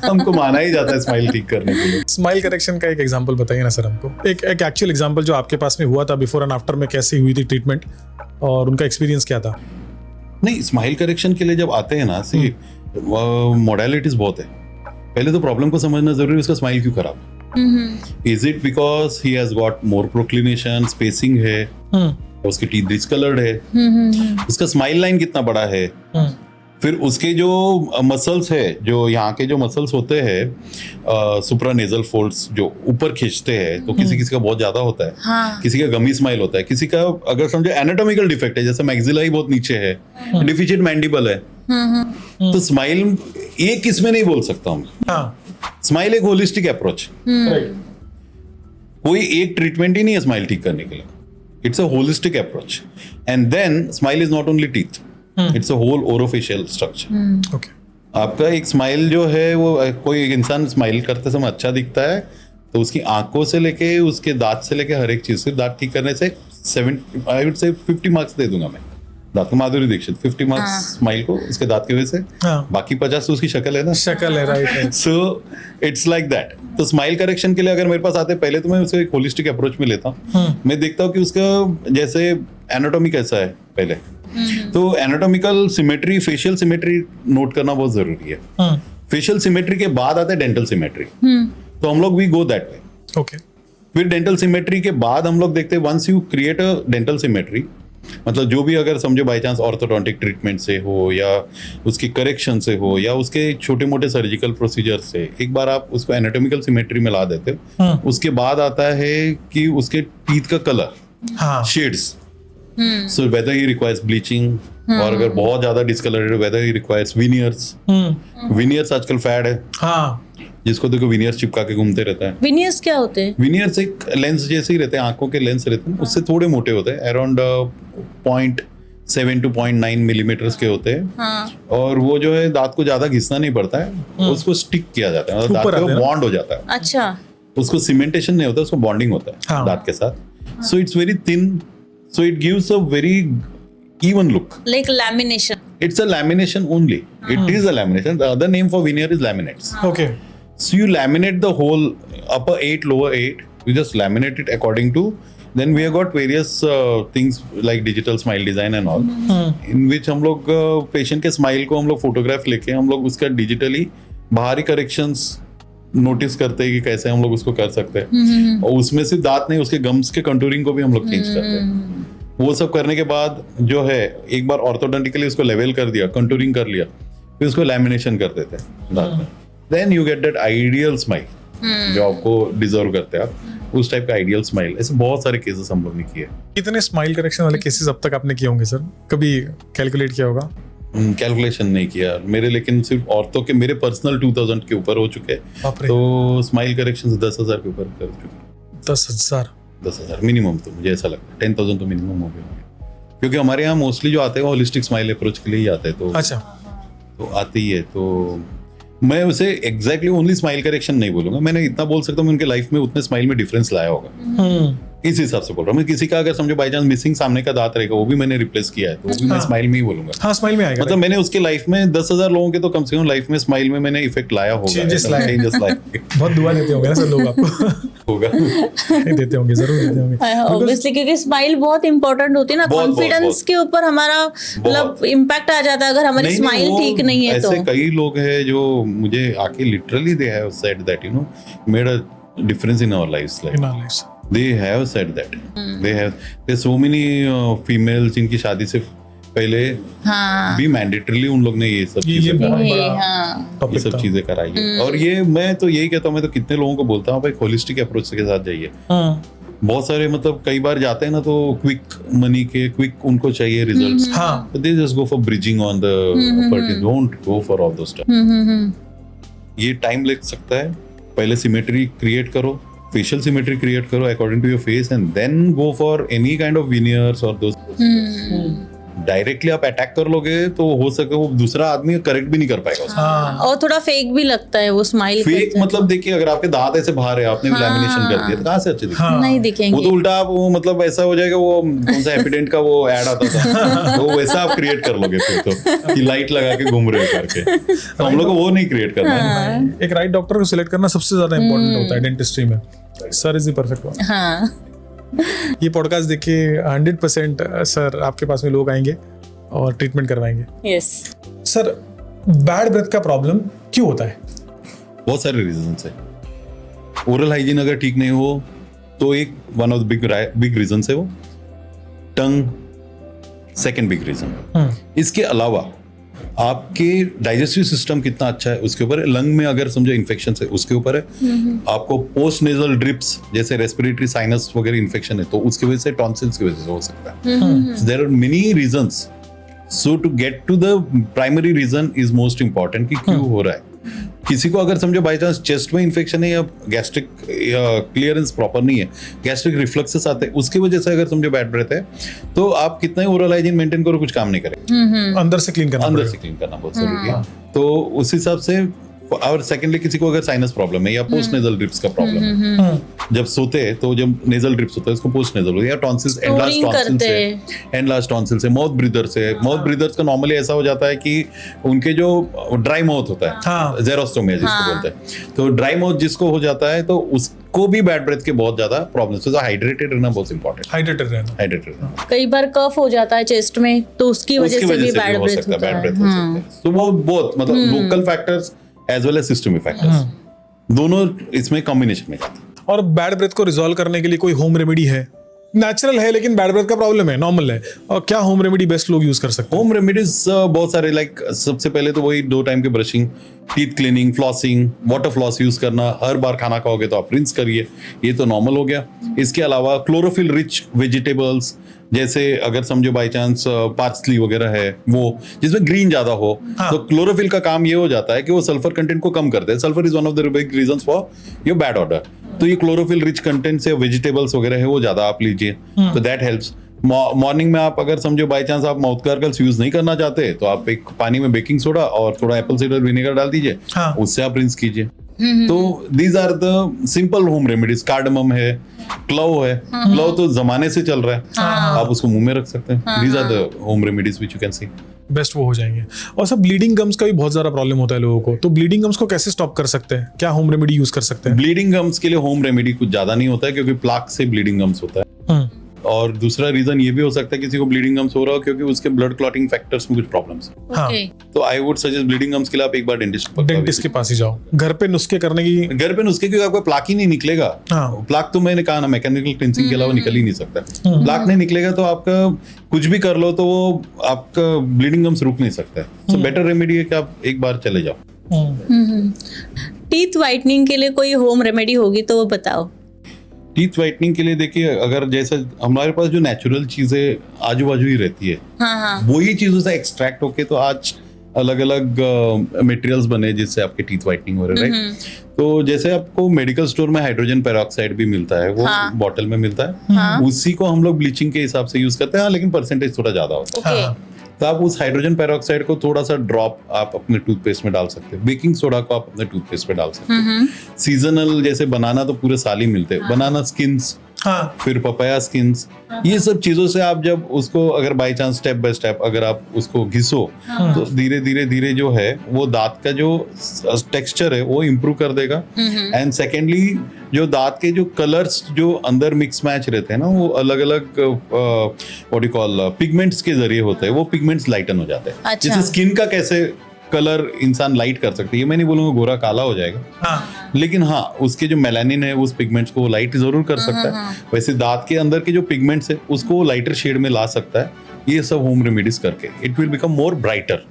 हमको माना ही जाता है स्माइल ठीक करने के लिए। स्माइल करेक्शन का एक एग्जांपल बताइए ना सर हमको, एक एक्चुअल एग्जांपल जो आपके पास में हुआ था, बिफोर एंड आफ्टर में कैसी हुई थी ट्रीटमेंट और उनका एक्सपीरियंस क्या था? नहीं, स्माइल करेक्शन के लिए जब आते हैं ना, सी मोडालिटीज बहुत है। पहले तो प्रॉब्लम को समझना जरूरी है, उसका स्माइल क्यों खराब। Is it because he has got more proclination, spacing है, उसकी टीथ डिस्कलर्ड है, उसका स्माइल लाइन कितना बड़ा है, फिर उसके जो मसल्स है, जो यहाँ के जो मसल्स होते हैं सुप्रानेजल फोल्ड्स जो ऊपर खींचते हैं, तो किसी किसी का बहुत ज्यादा होता है, हाँ। किसी का गमी स्माइल होता है, किसी का अगर समझो एनाटॉमिकल डिफेक्ट है, जैसे मैक्सिला ही बहुत नीचे है, डिफिशिएंट मैंडिबल है, तो स्माइल एक इसमें नहीं बोल सकता हूँ। स्माइल एक होलिस्टिक अप्रोच, कोई एक ट्रीटमेंट ही नहीं है स्माइल ठीक करने के लिए। It's a holistic approach, and then smile is not only teeth, it's a whole orofacial structure. Okay, आपका एक स्माइल जो है वो, कोई एक इंसान स्माइल करते समय अच्छा दिखता है तो उसकी आंखों से लेके उसके दांत से लेके हर एक चीज से, दांत ठीक करने से 7 आई वुड से 50 मार्क्स दे दूंगा मैं। दांत माधुरी दीक्षित 50 मार्क्स स्माइल को, उसके दांत की वजह से, बाकी 50 तो उसकी शक्ल है ना, शक्ल है, right. So it's like that. तो स्माइल करेक्शन के लिए अगर मेरे पास आते हैं, पहले तो मैं उसे एक होलिस्टिक अप्रोच में लेता हूँ। मैं देखता हूँ कि उसका जैसे एनाटॉमी कैसा है पहले, तो anatomical symmetry, facial symmetry note करना बहुत जरूरी है। फेशियल सिमेट्री के बाद आता है डेंटल सिमेट्री, तो हम लोग we go that way. Okay, फिर डेंटल सिमेट्री के बाद हम लोग देखते हैं, once you create a dental symmetry, मतलब जो भी अगर समझो बाई चांस ऑर्थोडोंटिक ट्रीटमेंट से हो या उसकी करेक्शन से हो या उसके छोटे मोटे सर्जिकल प्रोसीजर से, एक बार आप उसको एनाटॉमिकल सिमेट्री में ला देते हो, उसके बाद आता है कि उसके टीथ का colour, shades, so whether he requires bleaching, और अगर बहुत ज्यादा discoloured, whether he requires veneers. Veneers आजकल फैड है, जिसको देखो विनियर्स चिपका के घूमते रहता है। विनियर्स क्या होते हैं? विनियर्स एक लेंस जैसे ही रहते हैं, आंखों के लेंस रहते हैं, उससे थोड़े मोटे होते हैं, अराउंड 0.7 to 0.9 मिलीमीटर्स के होते हैं। हाँ। और वो जो है दांत को ज्यादा घिसना नहीं पड़ता है, उसको स्टिक किया जाता है, मतलब दांत ऊपर को आते हैं। बॉन्ड हो जाता है, अच्छा। उसको सीमेंटेशन नहीं होता, उसको बॉन्डिंग होता है हाँ। दांत के साथ। So it's very thin, so it gives a very even look. Like lamination. It's a lamination only. It is a lamination. The other name for veneer is laminates. Okay, So you laminate the whole upper 8, lower 8. You just laminate it according to. Then we have got various things like digital smile design and all, in which हम लोग patient के smile को हम लोग photograph लेके हम लोग उसका digitally बाहरी corrections नोटिस करते हैं कि कैसे हम लोग उसको कर सकते हैं, और उसमें सिर्फ दांत नहीं, उसके गम्स के कंटूरिंग को भी हम लोग चेंज करते हैं। वो सब करने के बाद जो है, एक बार ऑर्थोडोंटिकली उसको लेवल कर दिया, कंटूरिंग कर लिया, फिर उसको लैमिनेशन कर देते हैं दांत में, then you get that ideal smile जो आपको डिजर्व करते हैं आप, उस टाइप का आइडियल स्माइल। ऐसे बहुत सारे केसेस हम लोग ने किए। कितने स्माइल करेक्शन वाले केसेस अब तक आपने किए होंगे सर? कभी कैलकुलेट किया होगा? कैलकुलेशन नहीं किया मेरे, लेकिन सिर्फ औरतों के मेरे पर्सनल 2000 के ऊपर हो चुके हैं, बाप रे। तो स्माइल करेक्शन 10,000 के ऊपर कर चुके। 10,000? 10,000 मिनिमम, तो मुझे ऐसा लगता है 10,000 तो मिनिमम हो गए होंगे, क्योंकि हमारे यहाँ मोस्टली जो आते हैं होलिस्टिक स्माइल अप्रोच के लिए ही आते हैं, तो अच्छा, तो आती ही है। तो मैं उसे एग्जैक्टली ओनली स्माइल करेक्शन नहीं बोलूंगा, मैंने इतना बोल सकता हूँ उनके लाइफ में उतने स्माइल में डिफरेंस लाया होगा, इस हिसाब से बोल रहा हूँ मैं। किसी का अगर समझो बाई चांस मिसिंग सामने का दांत रहेगा, वो भी मैंने रिप्लेस किया है, तो वो भी मैं स्माइल में ही बोलूंगा। हाँ, स्माइल में आएगा, मतलब मैंने उसके लाइफ में 10,000 लोगों के तो कम से कम लाइफ में स्माइल में मैंने इफेक्ट लाया होगा, Changes लाए। चेंजेस लाए बहुत दुआ देते होंगे ना सर लोग आपको? होगा। नहीं देते होंगे, जरूर देते होंगे। ऑब्वियसली, क्योंकि स्माइल बहुत इंपॉर्टेंट होती है ना, बहुत, कॉन्फिडेंस बहुत। के ऊपर हमारा मतलब इम्पैक्ट आ जाता है अगर हमारी स्माइल वो ठीक नहीं है तो। ऐसे कई लोग हैं जो मुझे आके literally they have said that you know made a difference in our lives, like they have said that. There's so many females जिनकी शादी से पहले भी मैंडेटरीली उन लोग ने ये सब चीजें कराई, ये सब चीजें कराई है। और ये मैं तो यही कहता हूँ, मैं तो कितने लोगों को बोलता हूँ भाई होलिस्टिक अप्रोच के साथ जाइए। बहुत सारे मतलब कई बार जाते हैं ना, तो क्विक मनी के, क्विक उनको चाहिए results, but they just go for bridging on the property, don't go for all those stuff। ये टाइम लग सकता है, पहले सिमेट्री क्रिएट करो, facial symmetry create करो according to your face and then go for any kind of veneers or those. Directly आप अटैक कर लोगे तो हो सके वो दूसरा आदमी करेक्ट भी नहीं कर पाएगा उसको। हाँ और थोड़ा फेक भी लगता है वो स्माइल फेक मतलब देखिए, अगर आपके दांत ऐसे बाहर है, आपने लैमिनेशन कर दिया तो कहाँ से अच्छे दिखेंगे? हाँ। नहीं वो दिखेंगे। तो उल्टा आप वो मतलब ऐसा हो जाएगा, वो कौन सा हैप्पीडेंट का वो ऐड आता था तो वैसा आप क्रिएट कर लोगे फिर तो, कि लाइट लगा के घूम रहे हो करके। तो हम लोग को वो नहीं क्रिएट करना है। एक राइट डॉक्टर को सिलेक्ट करना सबसे ज्यादा इंपॉर्टेंट होता है डेंटिस्ट्री में। Sir is the perfect one. हाँ ये पॉडकास्ट देख के 100% सर आपके पास में लोग आएंगे और ट्रीटमेंट करवाएंगे। यस सर बैड ब्रेथ का प्रॉब्लम क्यों होता है? बहुत सारे रीजन है। ओरल हाइजीन अगर ठीक नहीं हो तो एक one of the big reason है वो टंग, सेकेंड बिग रीजन। इसके अलावा आपके डाइजेस्टिव सिस्टम कितना अच्छा है उसके ऊपर है। लंग में अगर समझो इन्फेक्शन है उसके ऊपर है। आपको पोस्ट नेजल ड्रिप्स जैसे रेस्पिरेटरी साइनस वगैरह इन्फेक्शन है तो उसकी वजह से, टॉन्सिल्स की वजह से हो सकता है। There are many reasons. So to get to the primary reason is most important कि क्यों हो रहा है। किसी को अगर समझो बाई चांस चेस्ट में इन्फेक्शन है या गैस्ट्रिक क्लियरेंस प्रॉपर नहीं है, गैस्ट्रिक रिफ्लक्सेस आते हैं, उसकी वजह से अगर समझो बैड ब्रेथ है तो आप कितना ही ओरल हाइजीन मेंटेन करो कुछ काम नहीं करेगा। अंदर से क्लीन करना अंदर पड़ेगा। से क्लीन करना बहुत जरूरी है। तो उस हिसाब से, और सेकेंडली किसी को अगर साइनस प्रॉब्लम है या पोस्ट नेजल ड्रिप्स का प्रॉब्लम है, जब सोते हैं तो जब नेजल ड्रिप्स होता है उसको पोस्ट नेजल होता है, या टॉन्सिल्स एनलार्ज टॉन्सिल्स है, माउथ ब्रीदर्स है। माउथ ब्रीदर्स का नॉर्मली ऐसा हो जाता है कि उनके जो ड्राई माउथ होता है, जेरोस्टोमिया जिसको बोलते हैं, तो ड्राई माउथ जिसको हो जाता है तो उसको भी बैड ब्रेथ के बहुत ज्यादा प्रॉब्लम्स है। तो हाइड्रेटेड रहना बहुत इंपॉर्टेंट। हाइड्रेटेड रहना। कई बार कफ हो जाता है चेस्ट में तो उसकी वजह से भी बैड ब्रेथ होता है। बैड ब्रेथ हो सकता है। तो वो बहुत मतलब local factors as well as systemic factors, दोनों इसमें कॉम्बिनेशन में जाते हैं। और बैड ब्रेथ को रिजॉल्व करने के लिए कोई होम रेमेडी है? नेचुरल है लेकिन बैड ब्रेथ का प्रॉब्लम है, नॉर्मल है, और क्या होम रेमेडी बेस्ट लोग यूज कर सकते हैं? होम रेमेडीज बहुत सारे, लाइक सबसे पहले तो वही 2 टाइम के brushing, teeth cleaning, flossing, water floss use करना। हर बार खाना खाओगे तो आप रिंस करिए, ये तो नॉर्मल हो गया। इसके अलावा क्लोरोफिल रिच वेजिटेबल्स, जैसे अगर समझो बाई चांस पार्सली वगैरह है वो जिसमें ग्रीन ज्यादा हो, तो क्लोरोफिल का काम ये हो जाता है कि वो सल्फर कंटेंट को कम करते हैं। Sulphur is one of the big reasons for your bad order. तो ये क्लोरोफिल रिच कंटेंट से वेजिटेबल्स वगैरह है वो ज्यादा आप लीजिए, तो दैट हेल्प्स। मॉर्निंग में आप अगर समझो बाई चांस आप माउथ गार्गल्स यूज नहीं करना चाहते तो आप एक पानी में बेकिंग सोडा और थोड़ा एप्पल साइडर विनेगर डाल दीजिए, उससे आप रिंस कीजिए। तो these are the simple home remedies. Cardamom है, क्लव है, क्लव तो जमाने से चल रहा है, आप उसको मुंह में रख सकते हैं। These are the home remedies which you can see. Best वो हो जाएंगे। और सब ब्लीडिंग गम्स का भी बहुत ज्यादा प्रॉब्लम होता है लोगों को, तो ब्लीडिंग गम्स को कैसे स्टॉप कर सकते हैं? क्या होम रेमेडी यूज कर सकते हैं? ब्लीडिंग गम्स के लिए होम रेमेडी कुछ ज्यादा नहीं होता है क्योंकि प्लाक से ब्लीडिंग गम्स होता है। और दूसरा रीजन ये भी हो सकता है किसी को ब्लीडिंग गम्स हो रहा हो क्योंकि उसके ब्लड क्लॉटिंग फैक्टर्स में कुछ प्रॉब्लम्स। तो I would suggest bleeding gums के लिए आप एक बार डेंटिस्ट के पास ही जाओ। घर पे नुस्खे करने की, घर पे नुस्खे, क्योंकि आपका प्लाक ही नहीं निकलेगा। प्लाक तो मैंने कहा ना, मैकेनिकल क्लिनसिंग के अलावा निकल ही नहीं सकता। प्लाक नहीं निकलेगा तो आपका कुछ भी कर लो तो वो आपका ब्लीडिंग गम्स रुक नहीं सकता है। सो बेटर रेमेडी है कि आप एक बार चले जाओ। टीथ व्हाइटनिंग के लिए कोई होम रेमेडी होगी तो वो बताओ। टीथ व्हाइटनिंग के लिए देखिए, अगर जैसा हमारे पास जो नेचुरल चीजें आजू बाजू ही रहती है, वही चीजों से एक्सट्रैक्ट होके तो आज अलग अलग मटेरियल्स बने जिससे आपके टीथ व्हाइटनिंग हो रहे हैं, राइट? तो जैसे आपको मेडिकल स्टोर में हाइड्रोजन पेरोक्साइड भी मिलता है, वो बॉटल में मिलता है, उसी को हम लोग ब्लीचिंग के हिसाब से यूज करते हैं, लेकिन परसेंटेज थोड़ा ज्यादा होता है। तो आप उस हाइड्रोजन पेरोक्साइड को थोड़ा सा ड्रॉप आप अपने टूथपेस्ट में डाल सकते हैं। बेकिंग सोडा को आप अपने टूथपेस्ट में डाल सकते हैं। सीजनल जैसे बनाना तो पूरे साल ही मिलते हैं, बनाना स्किन्स, फिर पपाया स्किन्स, ये सब चीजों से आप जब उसको अगर by chance step by step अगर आप उसको घिसो तो धीरे धीरे धीरे जो है वो दांत का जो टेक्सचर है वो इम्प्रूव कर देगा। एंड सेकेंडली जो दांत के जो कलर्स जो अंदर मिक्स मैच रहते हैं ना, वो अलग अलग व्हाट यू कॉल पिगमेंट्स के जरिए होते हैं, वो पिगमेंट्स लाइटन हो जाते हैं। जैसे स्किन का कैसे कलर इंसान लाइट कर सकते हैं, ये मैं नहीं बोलूंगा गोरा काला हो जाएगा, लेकिन हाँ उसके जो मेलानिन है उस पिगमेंट्स को लाइट जरूर कर सकता है। वैसे दांत के अंदर के जो पिगमेंट्स है उसको लाइटर शेड में ला सकता है। ये सब होम रेमेडीज करके it will become more brighter,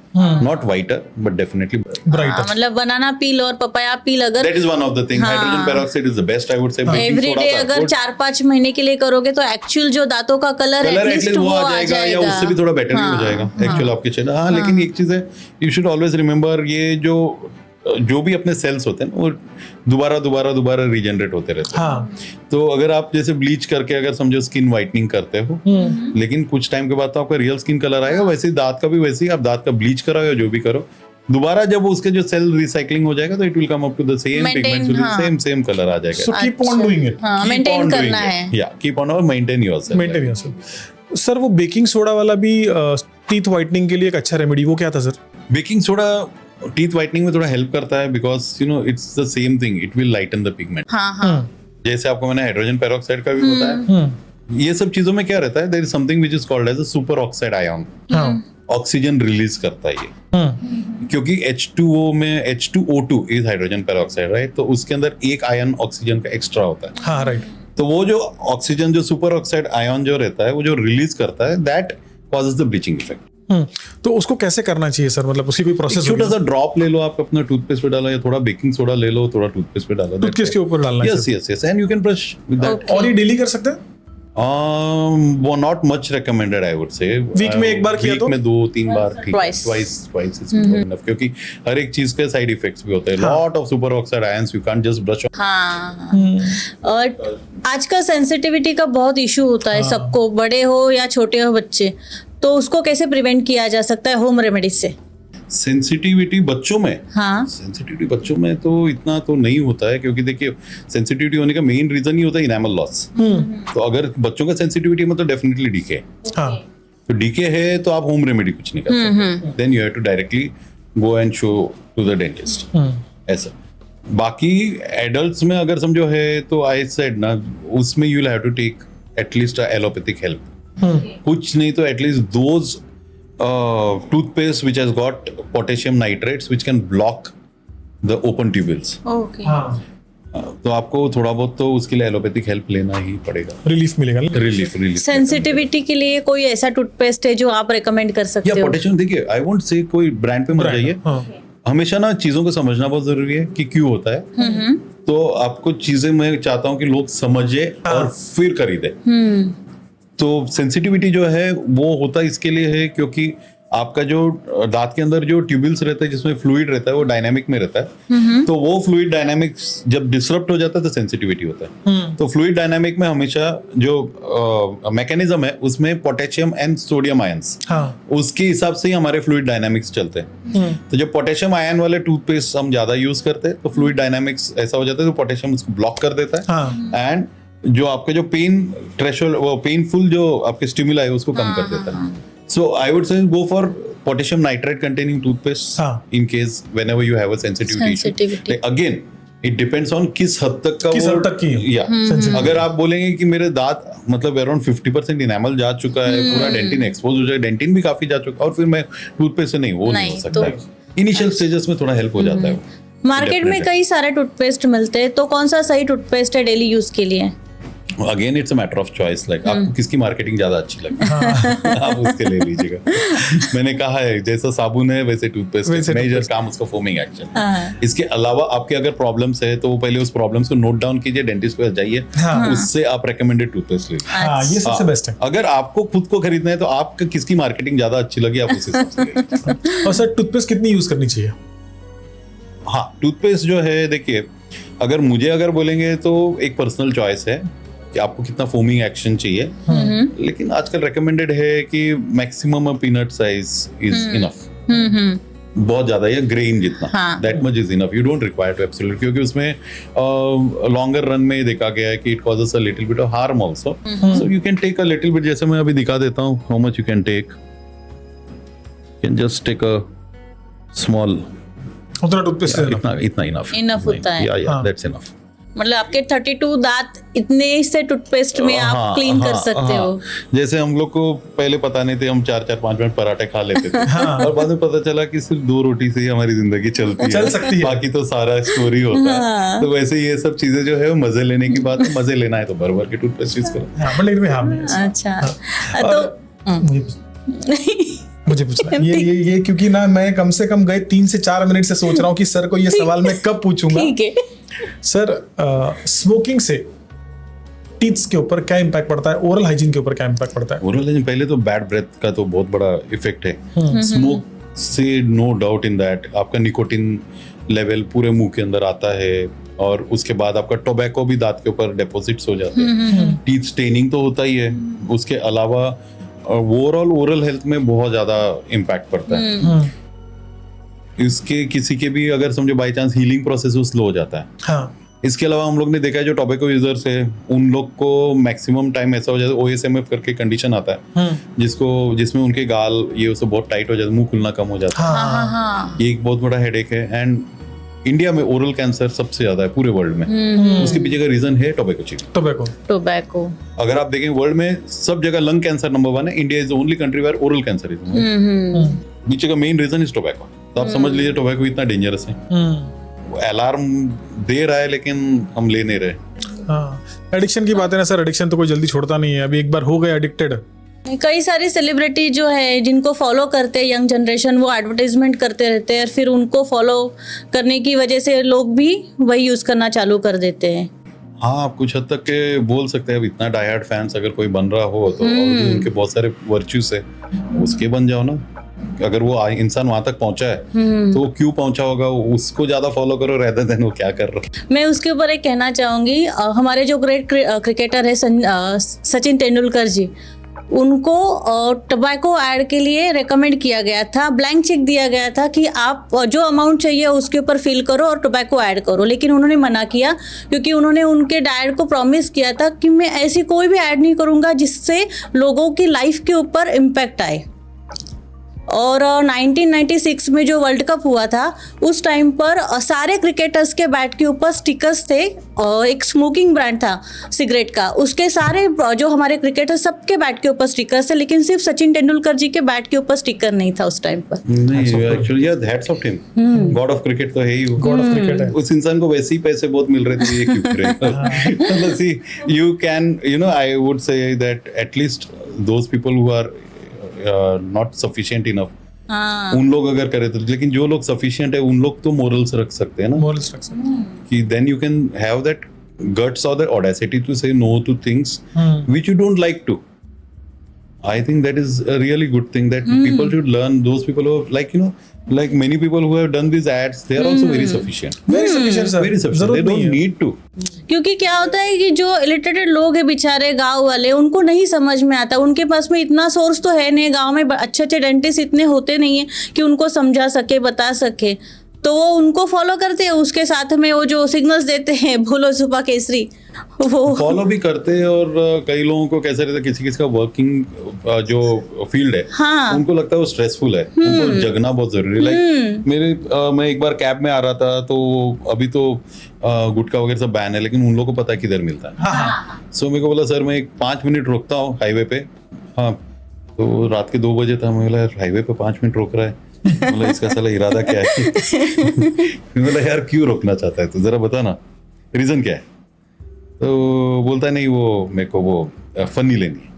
not whiter but definitely brighter. मतलब बनाना पील और पपाया पील, अगर that is one of the thing, hydrogen peroxide is the best I would say. Everyday अगर 4-5 महीने के लिए करोगे तो एक्चुअल जो दांतों का कलर एटलीस्ट वो आ जाएगा, या उससे भी थोड़ा बेटर भी हो जाएगा एक्चुअल आपके चेहरे। हाँ, लेकिन एक चीज है, यू शुड ऑलवेज रिमेंबर, ये जो जो भी अपने सेल्स होते हैं ना वो दोबारा रीजनरेट होते रहते हैं। हाँ तो अगर आप जैसे ब्लीच करके अगर समझो स्किन वाइटनिंग करते हो, लेकिन कुछ टाइम के बाद तो आपका रियल स्किन कलर आएगा, वैसे ही दांत का भी वैसे ही आप दांत का ब्लीच कराओ या जो भी करो, दोबारा जब उसके जो सेल रिसाइकलिंग हो जाएगा तो it will come up to the same pigment, same colour आ जाएगा। So keep on doing it, maintain करना है। या कीप ऑन और maintain yourself. Maintain yourself. Sir वो बेकिंग सोडा वाला भी टीथ व्हाइटनिंग के लिए एक अच्छा रेमेडी, वो क्या था sir? Baking soda teeth whitening में थोड़ा हेल्प करता है because you know it's the same thing, it will lighten the pigment. जैसे आपको मैंने हाइड्रोजन पेरोक्साइड का भी बताया, ये सब चीजों में क्या रहता है, there is something which is called as a super oxide ion. Oxygen release करता है ये, क्योंकि H2O में H2O2 is hydrogen peroxide, right? तो उसके अंदर एक आयन ऑक्सीजन का एक्स्ट्रा होता है। हाँ राइट। तो वो जो ऑक्सीजन जो सुपर ऑक्साइड आयन जो रहता है वो जो रिलीज करता है, that causes the bleaching effect. तो उसको कैसे करना चाहिए सर, मतलब उसकी कोई प्रोसेस? छोटा सा ड्रॉप ले लो आप अपना टूथपेस्ट पे डालो, या थोड़ा बेकिंग सोडा ले लो, थोड़ा टूथपेस्ट पे डालो, टूथपेस्ट के ऊपर डालना है? Yes and you can brush with that. और ये डेली कर सकते हैं? वो not much recommended I would say. Week में एक बार किया तो? वीक में 2-3 बार ठीक है, Twice. ट्वाइस इज इनफ, क्योंकि हर एक चीज के साइड इफेक्ट्स भी होते हैं। Lot of super oxide ions, you can't just brush. हाँ और आज का सेंसिटिविटी का बहुत इशू होता है सबको, बड़े हो या छोटे हो बच्चे, तो उसको कैसे प्रिवेंट किया जा सकता है होम रेमेडीज से? सेंसिटिविटी बच्चों में, हाँ सेंसिटिविटी बच्चों में तो इतना तो नहीं होता है, क्योंकि देखिए सेंसिटिविटी होने का मेन रीजन ही होता है इनेमल लॉस। तो अगर बच्चों का सेंसिटिविटी मतलब डेफिनेटली डीके, हाँ तो डीके है तो आप होम रेमेडी कुछ नहीं कर सकते, then you have to directly go and show to the dentist, ऐसा। बाकी एडल्ट्स में अगर समझो है तो आई सेड ना, उसमें you will have to take at least allopathic help, कुछ नहीं तो at least those toothpaste which has got potassium nitrates which can block the open tubules. Okay. तो आपको थोड़ा बहुत तो उसके लिए एलोपैथिक हेल्प लेना ही पड़ेगा, रिलीफ मिलेगा ना? रिलीफ सेंसिटिविटी के लिए कोई ऐसा टूथपेस्ट है जो आप रेकमेंड कर सकते या हो? पोटेशियम, देखिए आई वोंट से कोई ब्रांड पे मत जाइए, हमेशा ना चीजों को समझना बहुत जरूरी है कि क्यों होता है। तो आपको चीजें मैं चाहता हूँ कि लोग समझे और फिर खरीदे। तो सेंसिटिविटी जो है वो होता इसके लिए है क्योंकि आपका जो दांत के अंदर जो ट्यूब्यूल्स रहता है जिसमें फ्लूइड रहता है वो डायनामिक में रहता है। तो वो फ्लूइड डायनामिक्स जब डिसरप्ट हो जाता है तो सेंसिटिविटी होता है। तो फ्लूइड डायनामिक में हमेशा जो मैकेनिज्म है उसमें पोटेशियम एंड सोडियम आयंस, उसके हिसाब से ही हमारे फ्लूइड डायनामिक्स चलते हैं। तो जब पोटेशियम आयन वाले टूथपेस्ट हम ज्यादा यूज करते हैं तो फ्लूइड डायनामिक्स ऐसा हो जाता है तो पोटेशियम उसको ब्लॉक कर देता है, एंड जो आपका जो पेन थ्रेशोल्ड, वो पेनफुल जो आपके स्टिमुला है उसको कम कर देता है। सो आई वुड से go for potassium nitrate containing toothpaste in case whenever you have a sensitivity issue. Again it depends on किस हद तक का, किस हद तक की या अगर आप बोलेंगे कि मेरे दांत मतलब अराउंड 50% इनेमल जा चुका है, पूरा डेंटिन एक्सपोज हो जाए, डेंटिन भी काफी जा चुका, और फिर मैं टूथपेस्ट से नहीं, वो नहीं हो सकता। इनिशियल स्टेजेस में थोड़ा हेल्प हो जाता है। मार्केट में कई सारे टूथपेस्ट मिलते हैं, तो कौन सा सही टूथपेस्ट है डेली यूज के लिए? Again it's a matter of choice, like आपको किसकी मार्केटिंग ज्यादा अच्छी लगे आप उसके ले लीजिएगा। मैंने कहा है जैसा साबुन है वैसे टूथपेस्ट, मेजर काम उसका फोमिंग एक्शन। इसके अलावा आपके अगर प्रॉब्लम्स है तो पहले उस प्रॉब्लम्स को नोट डाउन कीजिए, डेंटिस्ट के पास जाइए, उससे आप रेकमेंडेड टूथपेस्ट ले लीजिए। ये सबसे बेस्ट है। अगर आपको खुद को खरीदना है तो आपका किसकी मार्केटिंग ज्यादा अच्छी लगी आप उस हिसाब से ले लीजिए। और सर टूथपेस्ट कितनी यूज करनी चाहिए? हाँ, टूथपेस्ट जो है देखिए, अगर मुझे अगर बोलेंगे तो एक पर्सनल चॉइस है कि आपको कितना फोमिंग एक्शन चाहिए, लेकिन आजकल रेकमेंडेड है कि maximum peanut size is enough. बहुत ज्यादा या ग्रेन जितना, that much is enough, you don't require to absolute, क्योंकि उसमें लॉन्गर रन में देखा गया है कि it causes a little bit of harm also, so you can take a little bit, जैसे मैं अभी दिखा देता हूँ how much you can take, can just take a small, उतना टूथपेस्ट इतना इनफ होता है, या दैट्स इनफ। मतलब आपके 32 दांत इतने से टूथपेस्ट में आप क्लीन कर सकते हो। जैसे हम लोग को पहले पता नहीं थे, हम 4-5 पराठे खा लेते थे और बाद में पता चला कि सिर्फ 2 रोटी से ही हमारी जिंदगी चल सकती है, बाकी तो सारा स्टोरी होता है। तो वैसे ये सब चीजें जो है वो मजे लेने की बात है, मजे लेना है तो भर भर के टूथपेस्ट यूज करो। अच्छा तो मुझे पूछना ये क्योंकि ना मैं कम से कम गए 3 से 4 मिनट से सोच रहा हूँ कि सर को ये सवाल मैं कब पूछूंगा। ठीक है सर, स्मोकिंग से टीथ्स के ऊपर क्या इम्पैक्ट पड़ता है, ओरल हाइजीन के ऊपर क्या इम्पैक्ट पड़ता है? ओरल हाइजीन पहले तो बैड ब्रेथ का तो बहुत बड़ा इफेक्ट है। स्मोक से नो डाउट इन दैट आपका निकोटिन लेवल पूरे मुंह के अंदर आता है, और उसके बाद आपका टोबैको भी दांत के ऊपर डिपॉजिट्स हो जाते हैं, टीथ स्टेनिंग तो होता ही है, उसके अलावा ओवरऑल ओरल हेल्थ में बहुत ज्यादा इम्पैक्ट पड़ता है। इसके किसी के भी अगर समझो by chance healing process slow हो जाता है। हाँ, इसके अलावा हम लोग ने देखा है जो टोबैको यूजर्स है उन लोग को मैक्सिमम टाइम ऐसा हो जाता है, OSMF करके कंडीशन आता है जिसमें उनके गाल ये उससे बहुत टाइट हो जाता है, मुंह खुलना कम हो जाता है। ये एक बहुत बड़ा हेडेक है। एंड इंडिया में ओरल कैंसर सबसे ज्यादा है पूरे वर्ल्ड में। उसके पीछे का रीजन है टोबैको चीविंग। टोबैको अगर आप देखें वर्ल्ड में सब जगह लंग कैंसर नंबर 1 है, India is the only country where oral cancer is नीचे का मेन रीजन इज टोबैको। तो आप समझ लीजिए टोबैको इतना डेंजरस है। अलार्म दे रहा है लेकिन हम ले नहीं रहे। एडिक्शन की बात है ना सर, एडिक्शन तो कोई जल्दी छोड़ता नहीं है। अभी एक बार हो गए एडिक्टेड, कई सारी सेलिब्रिटी जो है जिनको फॉलो करते हैं यंग जनरेशन, वो एडवर्टाइजमेंट करते रहते हैं और फिर उनको फॉलो करने की वजह से लोग भी वही यूज करना चालू कर देते हैं। हाँ, आप कुछ हद तक के बोल सकते हैं। अब इतना डाई हार्ड फैंस अगर कोई बन रहा हो तो और भी उनके बहुत सारे वर्च्यूज है, उसके बन जाओ ना। अगर वो इंसान वहां तक पहुंचा है तो वो क्यों पहुंचा होगा, उसको ज्यादा फॉलो करो रेदर देन वो क्या कर रहा है। मैं उसके ऊपर एक कहना चाहूंगी, हमारे जो ग्रेट क्रिकेटर है सचिन तेंदुलकर जी, उनको टोबैको ऐड के लिए रेकमेंड किया गया था, ब्लैंक चेक दिया गया था कि आप जो अमाउंट चाहिए उसके ऊपर फिल करो और टोबैको ऐड करो, लेकिन उन्होंने मना किया क्योंकि उन्होंने उनके डैड को प्रॉमिस किया था कि मैं ऐसी कोई भी ऐड नहीं करूंगा जिससे लोगों की लाइफ के ऊपर इम्पैक्ट आए। और 1996 में जो वर्ल्ड कप हुआ था उस टाइम पर सारे क्रिकेटर्स के बैट के ऊपर स्टिकर्स थे, एक स्मोकिंग ब्रांड था सिगरेट का, उसके सारे जो हमारे क्रिकेटर सबके बैट के ऊपर स्टिकर्स थे, लेकिन सिर्फ सचिन तेंदुलकर जी के बैट के ऊपर स्टिकर नहीं था उस टाइम पर। नहीं, एक्चुअली यार hats off him, God of cricket तो है ही, गॉड ऑफ क्रिकेट है। उस इंसान को वैसे ही पैसे बहुत मिल रहे थे, ये क्यों करे। See you can I would say that at least those people who are not sufficient enough, उन लोग अगर करे तो, लेकिन जो लोग सफिशिएंट है उन लोग तो मोरल्स रख सकते हैं ना, मोरल्स रख सकते हैं कि then you can have that guts or the audacity to say no to things which you don't like to. I think that is a really good thing that people should learn. Those people who like many people who have done these ads, they are also very sufficient. Very sufficient sir, Very sufficient. They don't need to. क्योंकि क्या होता है कि जो इलिटरेटेड लोग हैं बेचारे गांव वाले, उनको नहीं समझ में आता, उनके पास में इतना सोर्स तो है नहीं, गांव में अच्छे अच्छे डेंटिस्ट इतने होते नहीं है कि उनको समझा सके, बता सके, तो वो उनको फॉलो करते हैं। उसके साथ में वो जो सिग्नल्स देते हैं भूलो सुपा केसरी, वो फॉलो भी करते हैं। और कई लोगों को कैसे रहता है, किसी किसी का वर्किंग जो फील्ड है, हाँ, उनको लगता है वो स्ट्रेसफुल है, उनको जगना बहुत जरूरी है। लाइक मैं एक बार कैब में आ रहा था, तो अभी तो गुटखा वगैरह सब बैन है, लेकिन उन लोगों को पता है किधर मिलता है। सो मेरे को बोला सर मैं 5 मिनट रोकता हूँ हाईवे पे। हाँ, तो रात के 2 बजे था। मैं बोला हाईवे पे 5 मिनट रोक रहा है, बोला इसका साला इरादा क्या है। बोला यार क्यों रोकना चाहता है, तो जरा बता ना, रीजन क्या है। तो बोलता है नहीं वो मेरे को वो फनी लेनी है।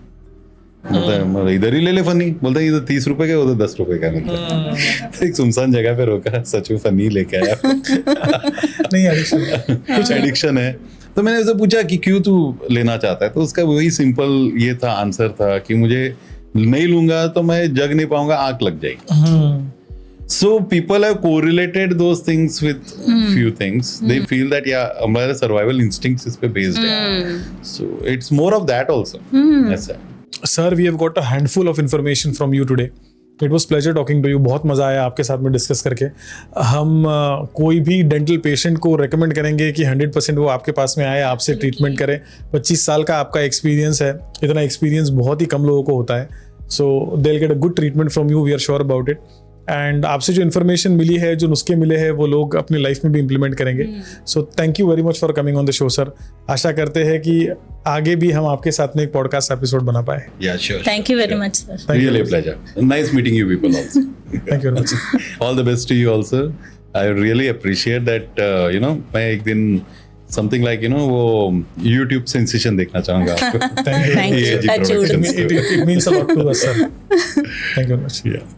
बोलता है इधर ही ले ले फनी। बोलता है इधर 30 रुपए का, उधर 10 रुपए का मिलता है। तो एक सुनसान जगह पे रोका, सच में फनी लेके आया। नहीं एडिक्शन, कुछ एडिक्शन है। तो मैंने उससे पूछा कि क्यों तू लेना चाहता है, तो उसका वही सिंपल ये था, आंसर था कि मुझे नहीं लूंगा तो मैं जग नहीं पाऊंगा, आंख लग जाएगी। So people have correlated those things with few things. They feel that हमारे survival instincts इस पे based है. So it's more of that also. That's it. Sir, we have got a handful of information from you today. It was pleasure talking to you. बहुत मज़ा आया आपके साथ में डिस्कस करके। हम कोई भी डेंटल पेशेंट को रेकमेंड करेंगे कि 100% वो आपके पास में आए, आपसे ट्रीटमेंट करें। 25 साल का आपका एक्सपीरियंस है, इतना एक्सपीरियंस बहुत ही कम लोगों को होता है। So they'll get a good treatment from you. We are sure about it. And आपसे जो इन्फॉर्मेशन मिली है, जो नुस्खे मिले हैं, वो लोग अपनी लाइफ में भी इम्प्लीमेंट करेंगे। So thank you very much for coming on the show sir. आशा करते हैं कि आगे भी हम आपके साथ में एक पॉडकास्ट एपिसोड बना पाए। Yeah, sure. Thank you very much, sir. Really a pleasure. Nice meeting you people also. Thank you very much. All the best to you also. I really appreciate that. मैं एक दिन something like वो YouTube sensation देखना चाहूँगा आपको। Thank you. ये जी Touch wood. productions. It means a lot to us, sir. Thank you very much. Yeah.